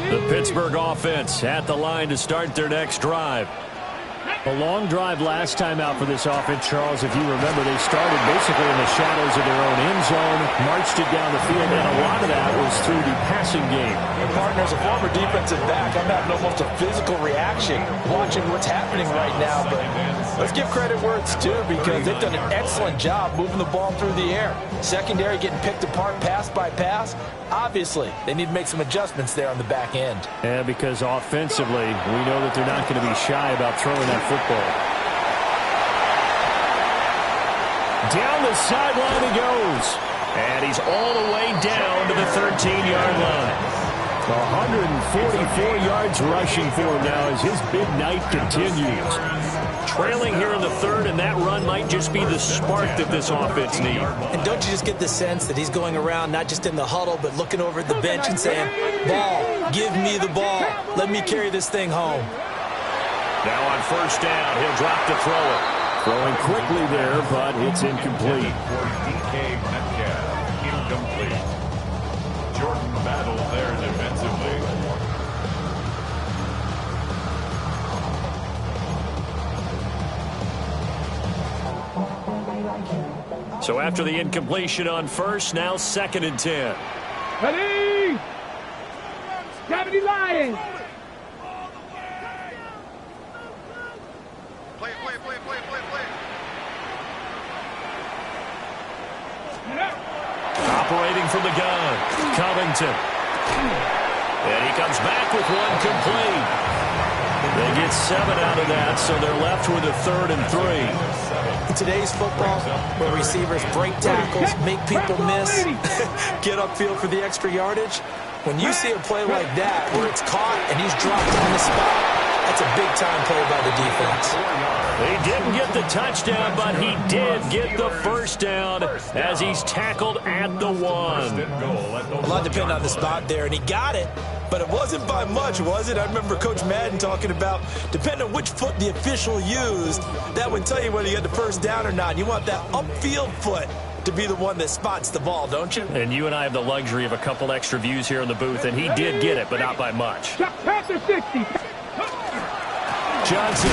The Pittsburgh offense at the line to start their next drive. A long drive last time out for this offense, Charles. If you remember, they started basically in the shadows of their own end zone, marched it down the field, and a lot of that was through the passing game. Partner, as a former defensive back, I'm having almost a physical reaction watching what's happening right now. But let's give credit where it's due, because they've done an excellent job moving the ball through the air. Secondary getting picked apart pass by pass. Obviously, they need to make some adjustments there on the back end. Yeah, because offensively, we know that they're not going to be shy about throwing that football. Down the sideline he goes. And he's all the way down to the 13-yard line. 144 yards rushing for him now as his big night continues. Trailing here in the third, and that run might just be the spark that this offense needs. And don't you just get the sense that he's going around not just in the huddle, but looking over at the bench and saying, ball, give me the ball. Let me carry this thing home. Now on first down, he'll drop to throw it. Throwing quickly there, but it's incomplete. DK Metcalf, incomplete. Jordan battle there defensively. So after the incompletion on first, now 2nd and 10. Ready? 70 Lions. Operating from the gun, Covington. And he comes back with one complete. They get 7 out of that, so they're left with a 3rd and 3. In today's football, where receivers break tackles, make people miss, get upfield for the extra yardage, when you see a play like that where it's caught and he's dropped on the spot, that's a big-time play by the defense. He didn't get the touchdown, but he did get the first down as he's tackled at the 1. A lot depended on the spot there, and he got it. But it wasn't by much, was it? I remember Coach Madden talking about, depending on which foot the official used, that would tell you whether you had the first down or not. You want that upfield foot to be the one that spots the ball, don't you? And you and I have the luxury of a couple extra views here in the booth, and he did get it, but not by much. Panther 60. Johnson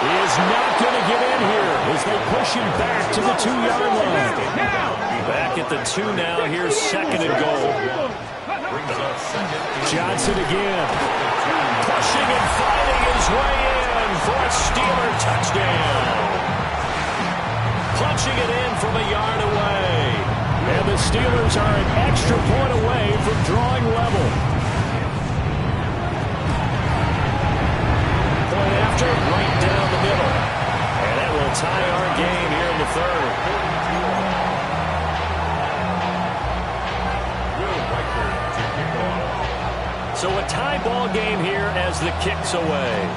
is not going to get in here as they push him back to the 2-yard line. Back at the 2 now. Here's 2nd and goal. Johnson again. Pushing and fighting his way in for a Steeler touchdown. Punching it in from a yard away. And the Steelers are an extra point away from drawing level. Point after, right down the middle. And that will tie our game here in the 3rd. So a tie ball game here as the kick's away.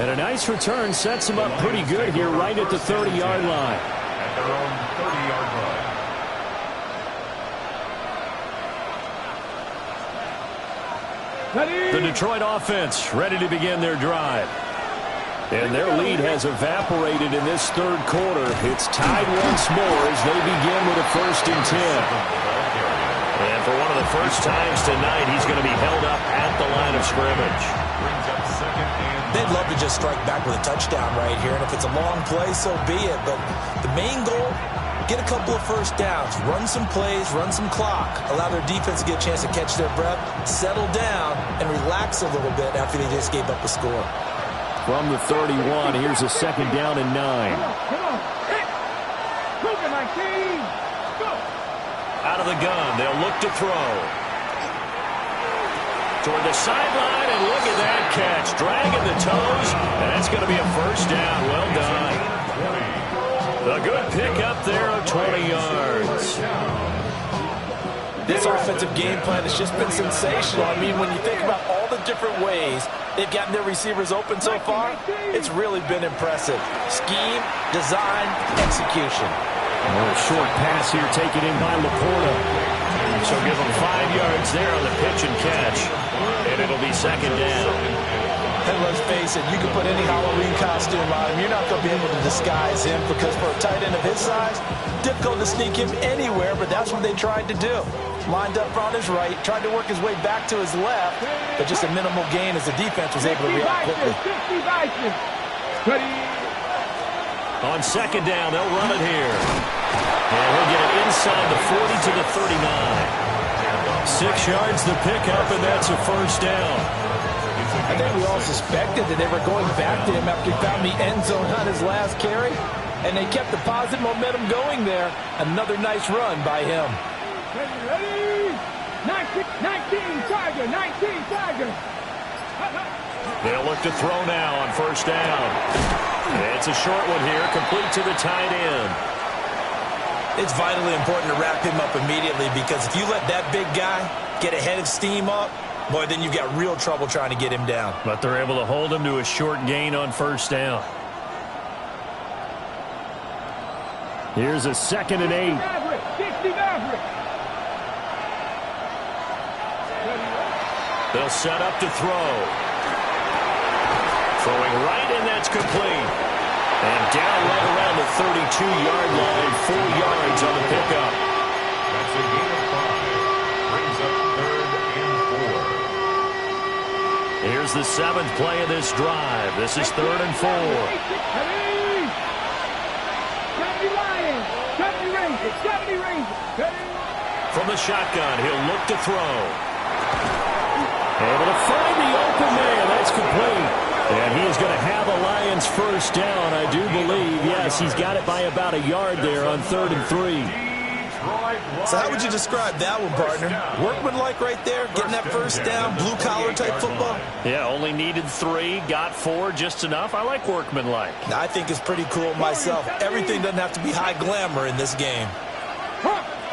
And a nice return sets him up pretty good here right at the 30-yard line. At their own 30-yard line. Ready? The Detroit offense ready to begin their drive. And their lead has evaporated in this 3rd quarter. It's tied once more as they begin with a 1st and 10. And for one of the first times tonight, he's going to be held up at the line of scrimmage. They'd love to just strike back with a touchdown right here, and if it's a long play, so be it. But the main goal, get a couple of first downs, run some plays, run some clock, allow their defense to get a chance to catch their breath, settle down, and relax a little bit after they just gave up a score. From the 31, here's a 2nd down and 9. Come on. Move it, my team. Go. Out of the gun, they'll look to throw. Toward the sideline, and look at that catch. Dragging the toes, and that's going to be a first down. Well done. A good pickup there of 20 yards. This offensive game plan has just been sensational. I mean, when you think about all the different ways they've gotten their receivers open so far, it's really been impressive. Scheme, design, execution. A short pass here taken in by Laporta. So give them 5 yards there on the pitch and catch. And it'll be 2nd down. And let's face it, you can put any Halloween costume on him. You're not going to be able to disguise him because for a tight end of his size, difficult to sneak him anywhere, but that's what they tried to do. lined up on his right, tried to work his way back to his left, but just a minimal gain as the defense was able to react quickly. On second down, they'll run it here. And he'll get it inside the 40 to the 39. 6 yards the pickup, and that's a first down. I think we all suspected that they were going back to him after he found the end zone on his last carry, and they kept the positive momentum going there. Another nice run by him. Ready? 19 Tiger, 19 Tiger. They'll look to throw now on first down. It's a short one here, complete to the tight end. It's vitally important to wrap him up immediately, because if you let that big guy get a head of steam up, boy, then you've got real trouble trying to get him down. But they're able to hold him to a short gain on first down. Here's a 2nd and 8. They'll set up to throw. Throwing right, and that's complete. And down right around the 32-yard line, 4 yards on the pickup. That's a gain of 5. Brings up 3rd and 4. Here's the 7th play of this drive. This is 3rd and 4. From the shotgun, he'll look to throw. Able to find the open man. That's complete. And he is going to have a Lions first down, I do believe. Yes, he's got it by about a yard there on 3rd and 3. So how would you describe that one, partner? Workmanlike right there, getting that first down, blue-collar type football? Yeah, only needed 3, got 4, just enough. I like workmanlike. I think it's pretty cool myself. Everything doesn't have to be high glamour in this game.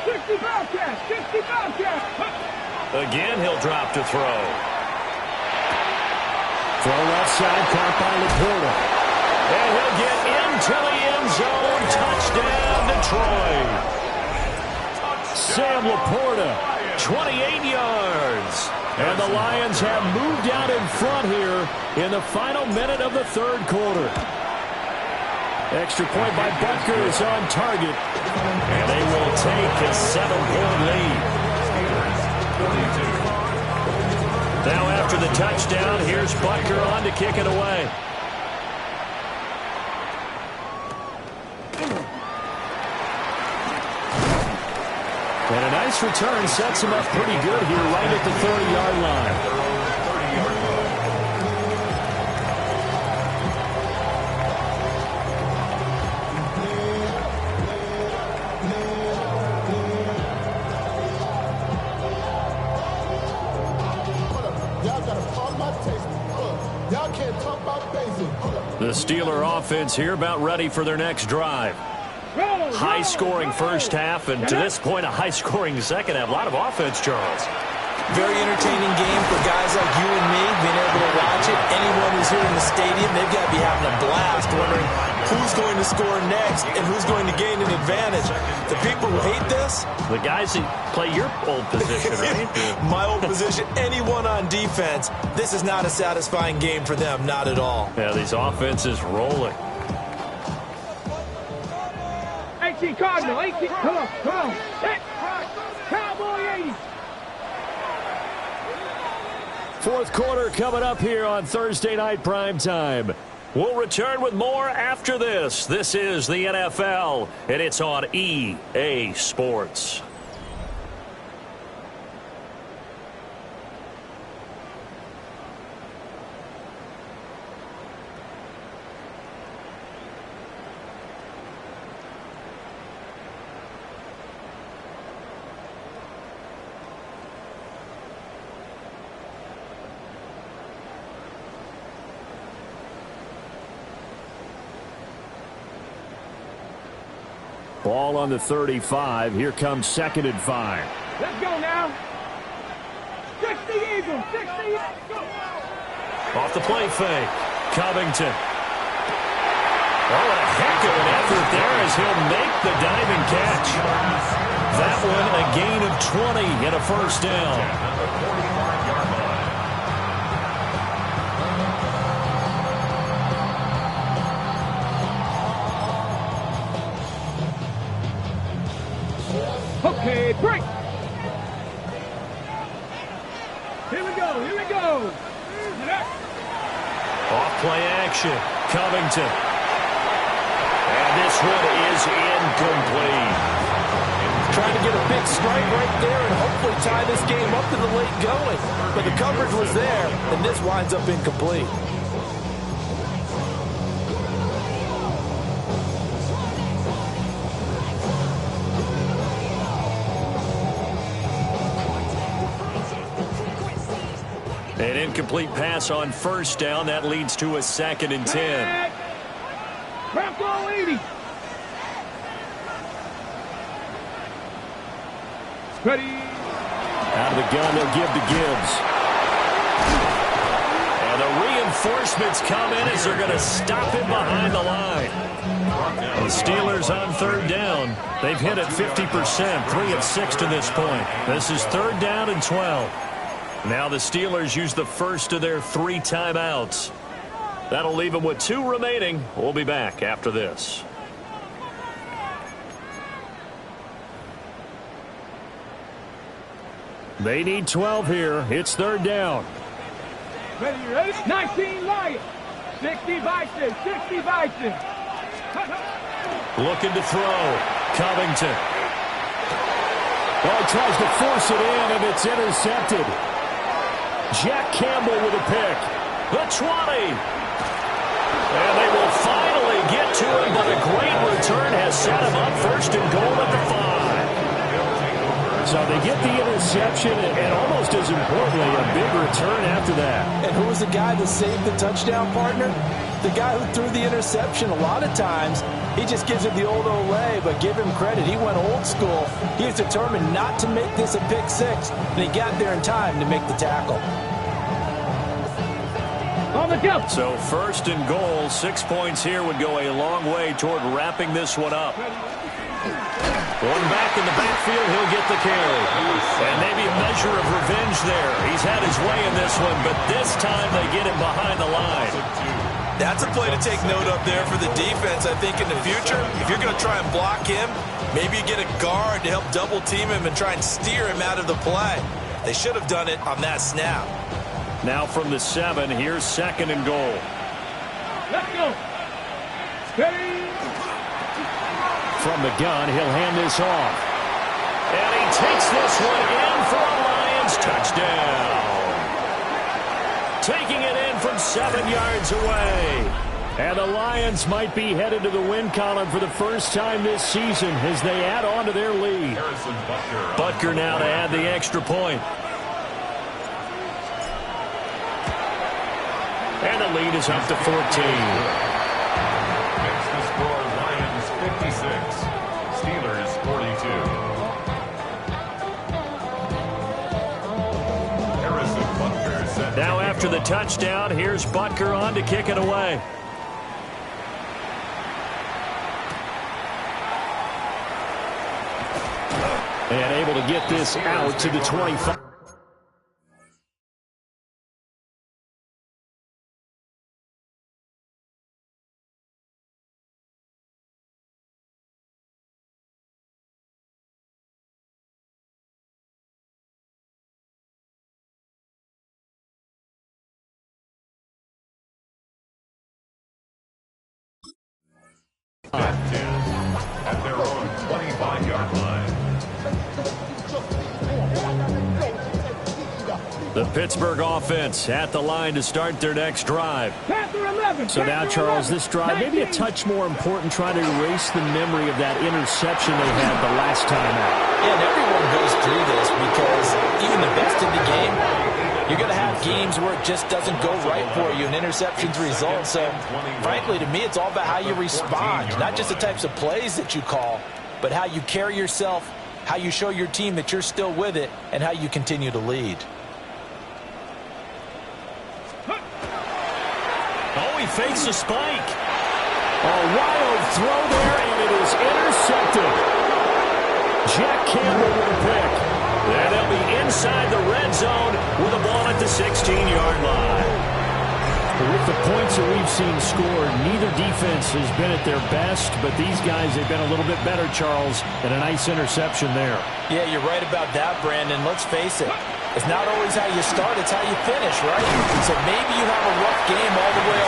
60 Bobcats, 60 Bobcats. Again, he'll drop to throw. Throw left side, caught by Laporta. And he'll get into the end zone. Touchdown, Detroit. Sam Laporta, 28 yards. And the Lions have moved out in front here in the final minute of the 3rd quarter. Extra point by Butker is on target. And they will take a 7-point lead. Now after the touchdown, here's Butker on to kick it away. And a nice return sets him up pretty good here right at the 30-yard line. The Steeler offense here about ready for their next drive. High-scoring first half, and to this point, a high-scoring second half. A lot of offense, Charles. Very entertaining game for guys like you and me, being able to watch it. Anyone who's here in the stadium, they've got to be having a blast, wondering who's going to score next and who's going to gain an advantage. The people who hate this, the guys that play your old position, right? My old position, anyone on defense, this is not a satisfying game for them, not at all. Yeah, these offenses rolling. 18 Cardinal, 18. Come on. Hey, Cowboy 80. 4th quarter coming up here on Thursday Night Primetime. We'll return with more after this. This is the NFL, and it's on EA Sports. Ball on the 35. Here comes 2nd and 5. Let's go now. 60 Eagles, 60 Eagles. Off the play fake. Covington. Oh, a heck of an effort there as he'll make the diving catch. That one a gain of 20 and a first down. Okay, break. Off play action. Covington. And this one is incomplete. Trying to get a big strike right there and hopefully tie this game up in the late going. But the coverage was there, and this winds up incomplete. An incomplete pass on first down. That leads to a 2nd and 10. Bronco 80. Ready. Out of the gun, they'll give to Gibbs. And the reinforcements come in as they're going to stop him behind the line. The Steelers on 3rd down. They've hit it 50%, 3 of 6 to this point. This is 3rd down and 12. Now the Steelers use the first of their 3 timeouts. That'll leave them with 2 remaining. We'll be back after this. They need 12 here. It's 3rd down. Ready? 19 Lions. 60 Bison. 60 Bison. Looking to throw. Covington. Well, he tries to force it in, and it's intercepted. Jack Campbell with a pick. The 20. And they will finally get to him, but a great return has set him up 1st and goal at the 5. So they get the interception, and almost as importantly, a big return after that. And who was the guy that saved the touchdown, partner? The guy who threw the interception. A lot of times, he just gives it the old Olay, but give him credit. He went old school. He was determined not to make this a pick 6, and he got there in time to make the tackle. On the jump. So 1st and goal, 6 points here would go a long way toward wrapping this one up. One back in the backfield, he'll get the carry. And maybe a measure of revenge there. He's had his way in this one, but this time they get him behind the line. That's a play to take note of there for the defense, I think, in the future. If you're going to try and block him, maybe you get a guard to help double team him and try and steer him out of the play. They should have done it on that snap. Now from the 7, here's 2nd and goal. Let's go. Ready. From the gun, he'll hand this off. And he takes this one in for a Lions touchdown. Taking it in from 7 yards away. And the Lions might be headed to the win column for the first time this season as they add on to their lead. Butker now to add the extra point. And the lead is up to 14. Makes the score Lions 56, Steelers 42. Harrison Butker set. Now after the touchdown, here's Butker on to kick it away. And able to get this out to the 25. At their own 25-yard line. The Pittsburgh offense at the line to start their next drive. Panther 11. So now, Charles, this drive maybe a touch more important, trying to erase the memory of that interception they had the last time out. Yeah, and everyone goes through this because even the best in the game, you're going to have games where it just doesn't go right for you, and interceptions result. So, frankly, to me, it's all about how you respond, not just the types of plays that you call, but how you carry yourself, how you show your team that you're still with it, and how you continue to lead. Oh, he fakes a spike. A wild throw there, and it is intercepted. Jack Campbell with a pick. And they'll be inside the red zone with the ball at the 16-yard line. With the points that we've seen scored, neither defense has been at their best, but these guys, they've been a little bit better, Charles, and a nice interception there. Yeah, you're right about that, Brandon. Let's face it. It's not always how you start, it's how you finish, right? So maybe you have a rough game all the way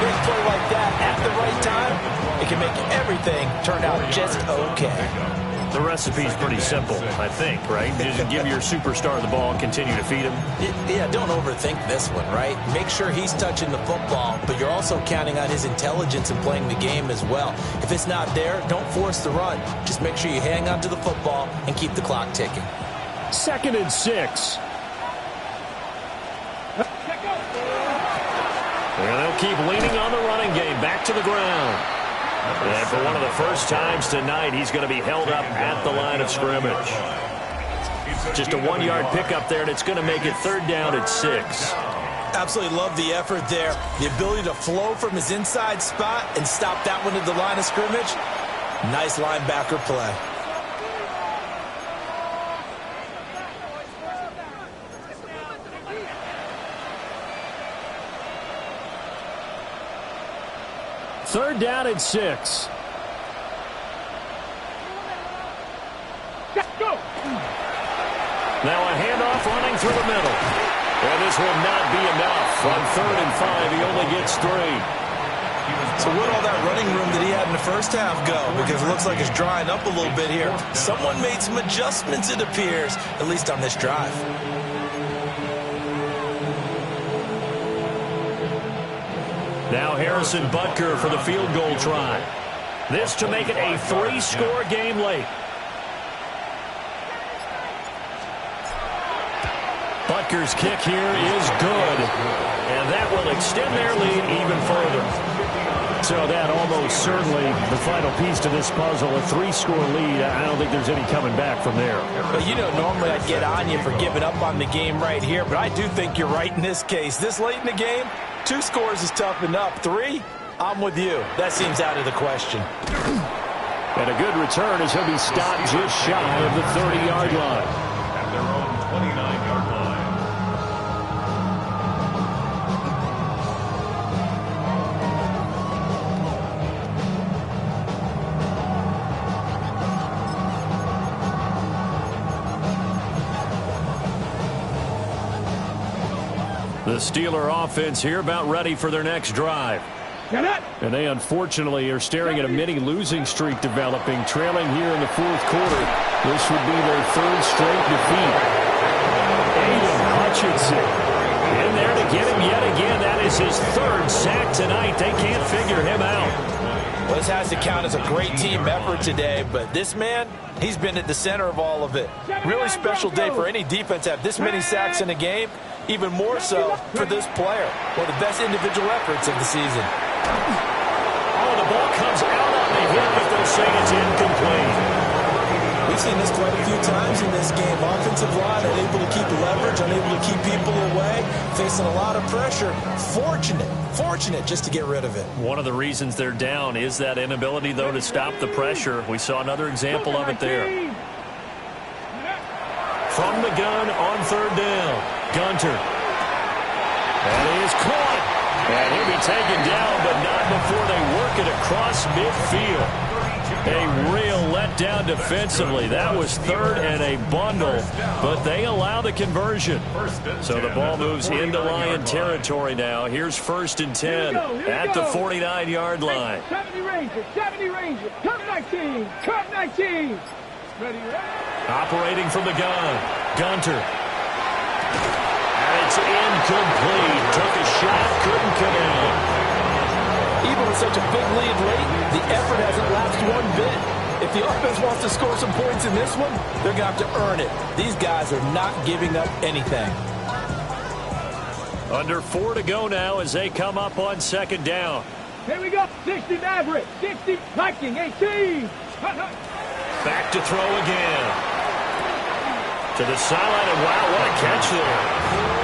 big play like that at the right time, it can make everything turn out just okay. The recipe's pretty simple, I think, right? Just give your superstar the ball and continue to feed him. Yeah, don't overthink this one, right? Make sure he's touching the football, but you're also counting on his intelligence in playing the game as well. If it's not there, don't force the run. Just make sure you hang on to the football and keep the clock ticking. 2nd and 6. And they'll keep leaning on the running game. Back to the ground. And for one of the first times tonight, he's going to be held up at the line of scrimmage. Just a 1-yard pickup there, and it's going to make it 3rd down at 6. Absolutely love the effort there. The ability to flow from his inside spot and stop that one at the line of scrimmage. Nice linebacker play. Third down at 6. Now a handoff running through the middle. And this will not be enough. On 3rd and 5, he only gets 3. So where'd all that running room that he had in the first half go? Because it looks like it's drying up a little bit here. Someone made some adjustments, it appears, at least on this drive. Now Harrison Butker for the field goal try. This to make it a 3-score game late. Butker's kick here is good. And that will extend their lead even further. So that almost certainly the final piece to this puzzle, a 3-score lead. I don't think there's any coming back from there. But you know, normally I'd get on you for giving up on the game right here, but I do think you're right in this case. This late in the game, 2 scores is tough enough. 3, I'm with you. That seems out of the question. And a good return as he'll be stopped just shy of the 30-yard line. At their own 29-yard line. The Steeler offense here about ready for their next drive. And they unfortunately are staring at a mini losing streak developing, trailing here in the 4th quarter. This would be their 3rd straight defeat. Aiden Hutchinson in there to get him yet again. That is his 3rd sack tonight. They can't figure him out. Well, this has to count as a great team effort today, but this man, he's been at the center of all of it. Really special day for any defense to have this many sacks in a game. Even more so for this player. One of the best individual efforts of the season. Oh, the ball comes out on the hit, but they'll say it's incomplete. We've seen this quite a few times in this game. Offensive line unable to keep leverage, unable to keep people away, facing a lot of pressure. Fortunate just to get rid of it. One of the reasons they're down is that inability, though, to stop the pressure. We saw another example of it there. From the gun on 3rd down, Gunter. That is caught. And he'll be taken down, but not before they work it across midfield. A real letdown defensively. That was 3rd and a bundle, but they allow the conversion. So the ball moves into Lion territory now. Here's 1st and 10 at the 49-yard line. 70 Rangers, 70 Rangers. Come 19, come 19. Ready, Operating from the gun, Gunter. And it's incomplete. Took a shot, couldn't connect. Even with such a big lead late, the effort hasn't lapsed one bit. If the offense wants to score some points in this one, they're going to have to earn it. These guys are not giving up anything. Under 4 to go now as they come up on 2nd down. Here we go. 60 Maverick, 60 Viking, 18. Back to throw again. To the sideline, and wow, what a catch there.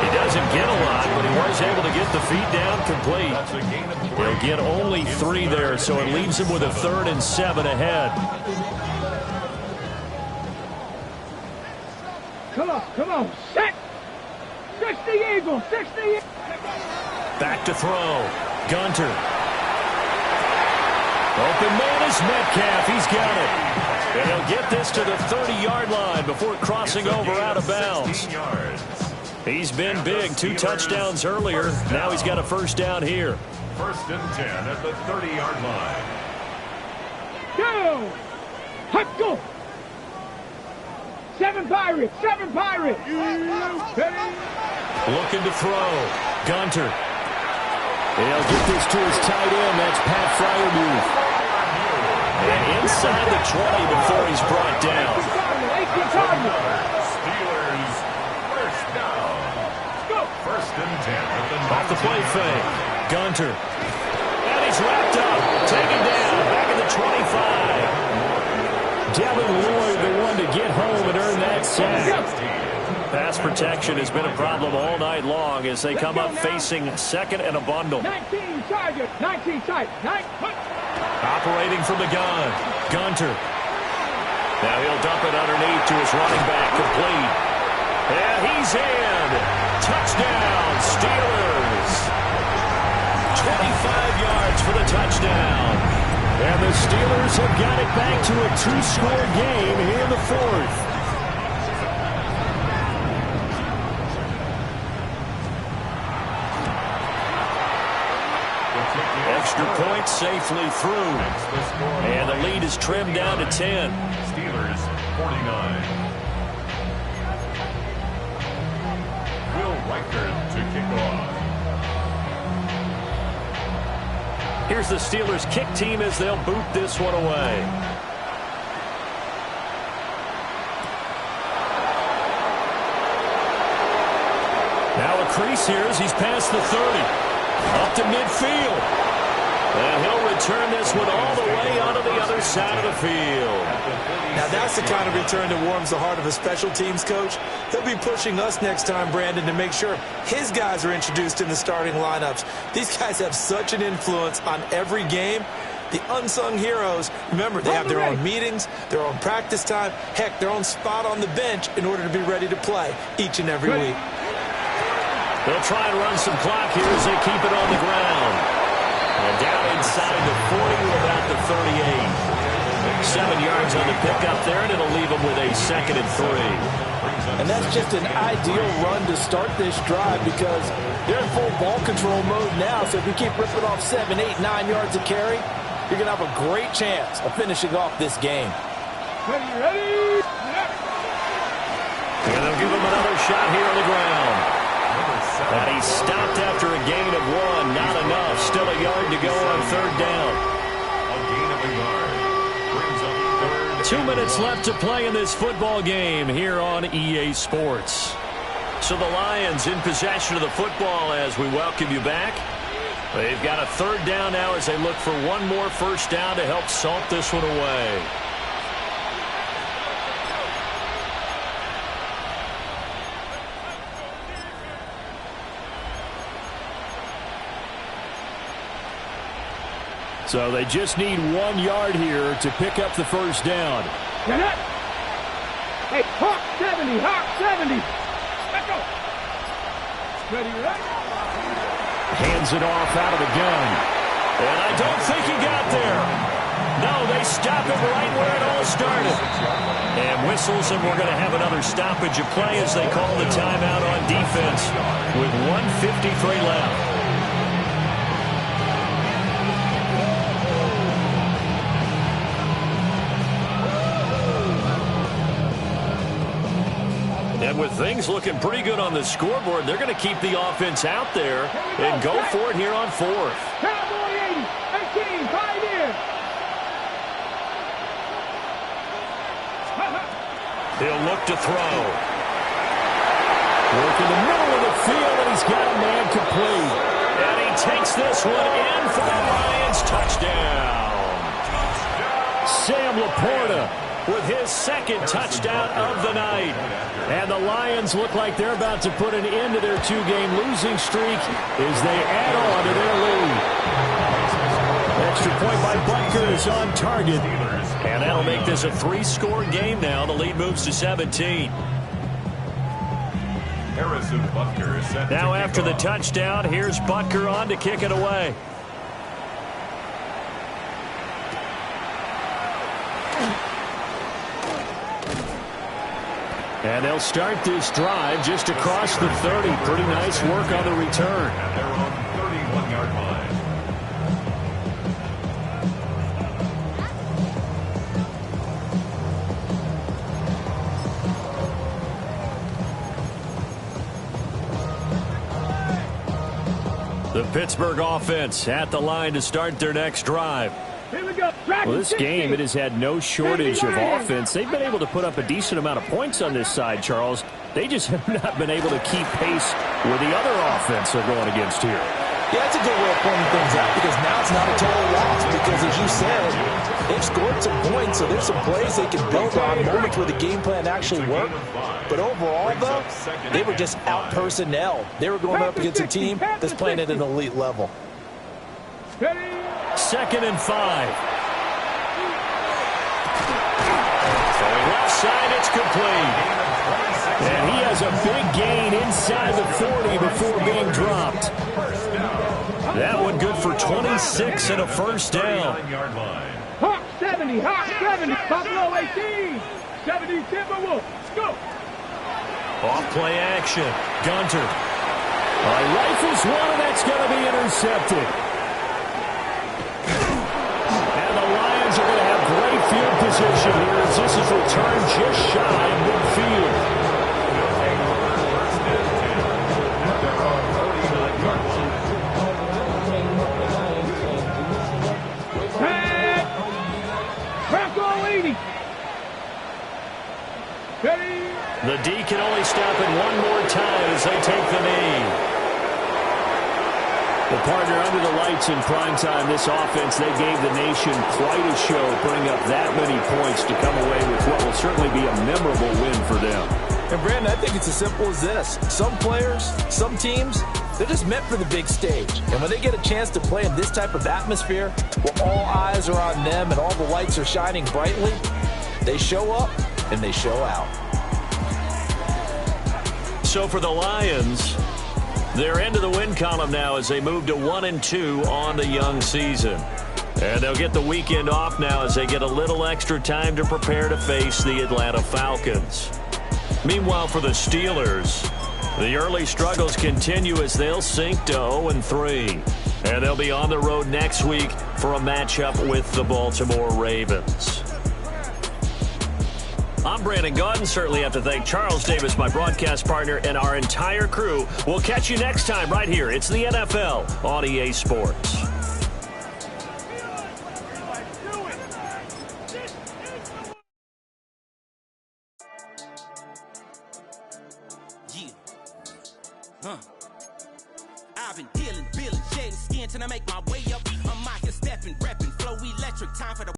He doesn't get a lot, but he was able to get the feet down complete. He'll get only 3 there, so it leaves him with a 3rd and 7 ahead. Come on, set. 60 Eagles, 60. Back to throw. Gunter. Open man is Metcalf. He's got it. And he'll get this to the 30-yard line before crossing over out of bounds. He's been big. 2 touchdowns earlier. Now he's got a 1st down here. First and 10 at the 30-yard line. Go! Hot go! 7 Pirates! 7 Pirates! Looking to throw. Gunter. He'll get this to his tight end. That's Pat Fryermuth. And inside the 20 before he's brought down. Steelers first down. First and 10 Off the play fake. Gunter. And he's wrapped up. Taken down. Back at the 25. Devin Lloyd, the one to get home and earn that sack. Pass protection has been a problem all night long as they come up facing second and a bundle. 19 target. 19 tight. 9. Operating from the gun. Gunter. Now he'll dump it underneath to his running back. Complete. And he's in. Touchdown, Steelers. 25 yards for the touchdown. And the Steelers have got it back to a 2-score game here in the fourth. Extra point safely through. And the lead is trimmed down to 10. Steelers 49. Will Reichert to kick off. Here's the Steelers kick team as they'll boot this one away. Now a crease here as he's past the 30. Up to midfield. And he'll return this one all the way onto the other side of the field. Now that's the kind of return that warms the heart of a special teams coach. He'll be pushing us next time, Brandon, to make sure his guys are introduced in the starting lineups. These guys have such an influence on every game. The unsung heroes, remember, they have their own meetings, their own practice time, heck, their own spot on the bench in order to be ready to play each and every week. They'll try and run some clock here as they keep it on the ground. And down inside the 40 to about the 38. 7 yards on the pickup there, and it'll leave them with a 2nd and 3. And that's just an ideal run to start this drive because they're in full ball control mode now. So if you keep ripping off 7, 8, 9 yards of carry, you're going to have a great chance of finishing off this game. Ready? And they'll give him another shot here on the ground. And he stopped after a gain of 1. Not enough. Still a yard to go on 3rd down. A gain of a yard. Brings up 3rd. 2 minutes left to play in this football game here on EA Sports. So the Lions in possession of the football as we welcome you back. They've got a 3rd down now as they look for one more first down to help salt this one away. So they just need 1 yard here to pick up the first down. Get it. Hey, Hawk 70, Hawk 70. Let's go. Ready? Hands it off out of the gun. And I don't think he got there. No, they stop him right where it all started. And whistles, and we're going to have another stoppage of play as they call the timeout on defense with 1:53 left. And with things looking pretty good on the scoreboard, they're going to keep the offense out there and go for it here on 4th. Cowboy 80, 18, 5 in. He'll look to throw. Work in the middle of the field, and he's got a man complete. And he takes this one in for the Lions. Touchdown. Sam Laporta with his 2nd touchdown of the night. And the Lions look like they're about to put an end to their 2-game losing streak as they add on to their lead. Extra point by Butker is on target. And that'll make this a 3-score game now. The lead moves to 17. Harrison Butker is set Now to after kick the off. touchdown, here's Butker on to kick it away. And they'll start this drive just across the 30. Pretty nice work on the return. At their own 31-yard line. Pittsburgh offense at the line to start their next drive. Here we go. Well, this game, it has had no shortage of offense. They've been able to put up a decent amount of points on this side, Charles. They just have not been able to keep pace with the other offense they're going against here. Yeah, that's a good way of pointing things out because now it's not a total loss because, as you said, they've scored some points, so there's some plays they can build on, moments where the game plan actually worked. But overall, though, they were just out-personnel. They were going up against a team that's playing at an elite level. 2nd and 5. Throwing left side, it's complete. And he has a big gain inside the 40 before being dropped. That one good for 26 and a first down. Hawk 70, Hawk 70, Buffalo 18, 70 Timberwolves. Go. Off play action. Gunter. Rifles one, and that's going to be intercepted. And the Lions are going to have great field position here as this is returned just shy of midfield. The D can only stop it one more time as they take the knee. The partner under the lights in primetime, this offense, they gave the nation quite a show, putting up that many points to come away with what will certainly be a memorable win for them. And, Brandon, I think it's as simple as this. Some players, some teams, they're just meant for the big stage. And when they get a chance to play in this type of atmosphere, where all eyes are on them and all the lights are shining brightly, they show up and they show out. So for the Lions, they're into the win column now as they move to 1-2 on the young season. And they'll get the weekend off now as they get a little extra time to prepare to face the Atlanta Falcons. Meanwhile, for the Steelers, the early struggles continue as they'll sink to 0-3. And they'll be on the road next week for a matchup with the Baltimore Ravens. I'm Brandon Gaudin. Certainly have to thank Charles Davis, my broadcast partner, and our entire crew. We'll catch you next time right here. It's the NFL on EA Sports. I've been dealing, shedding skin till I make my way up. I'm out here stepping, repping, flow electric, time for the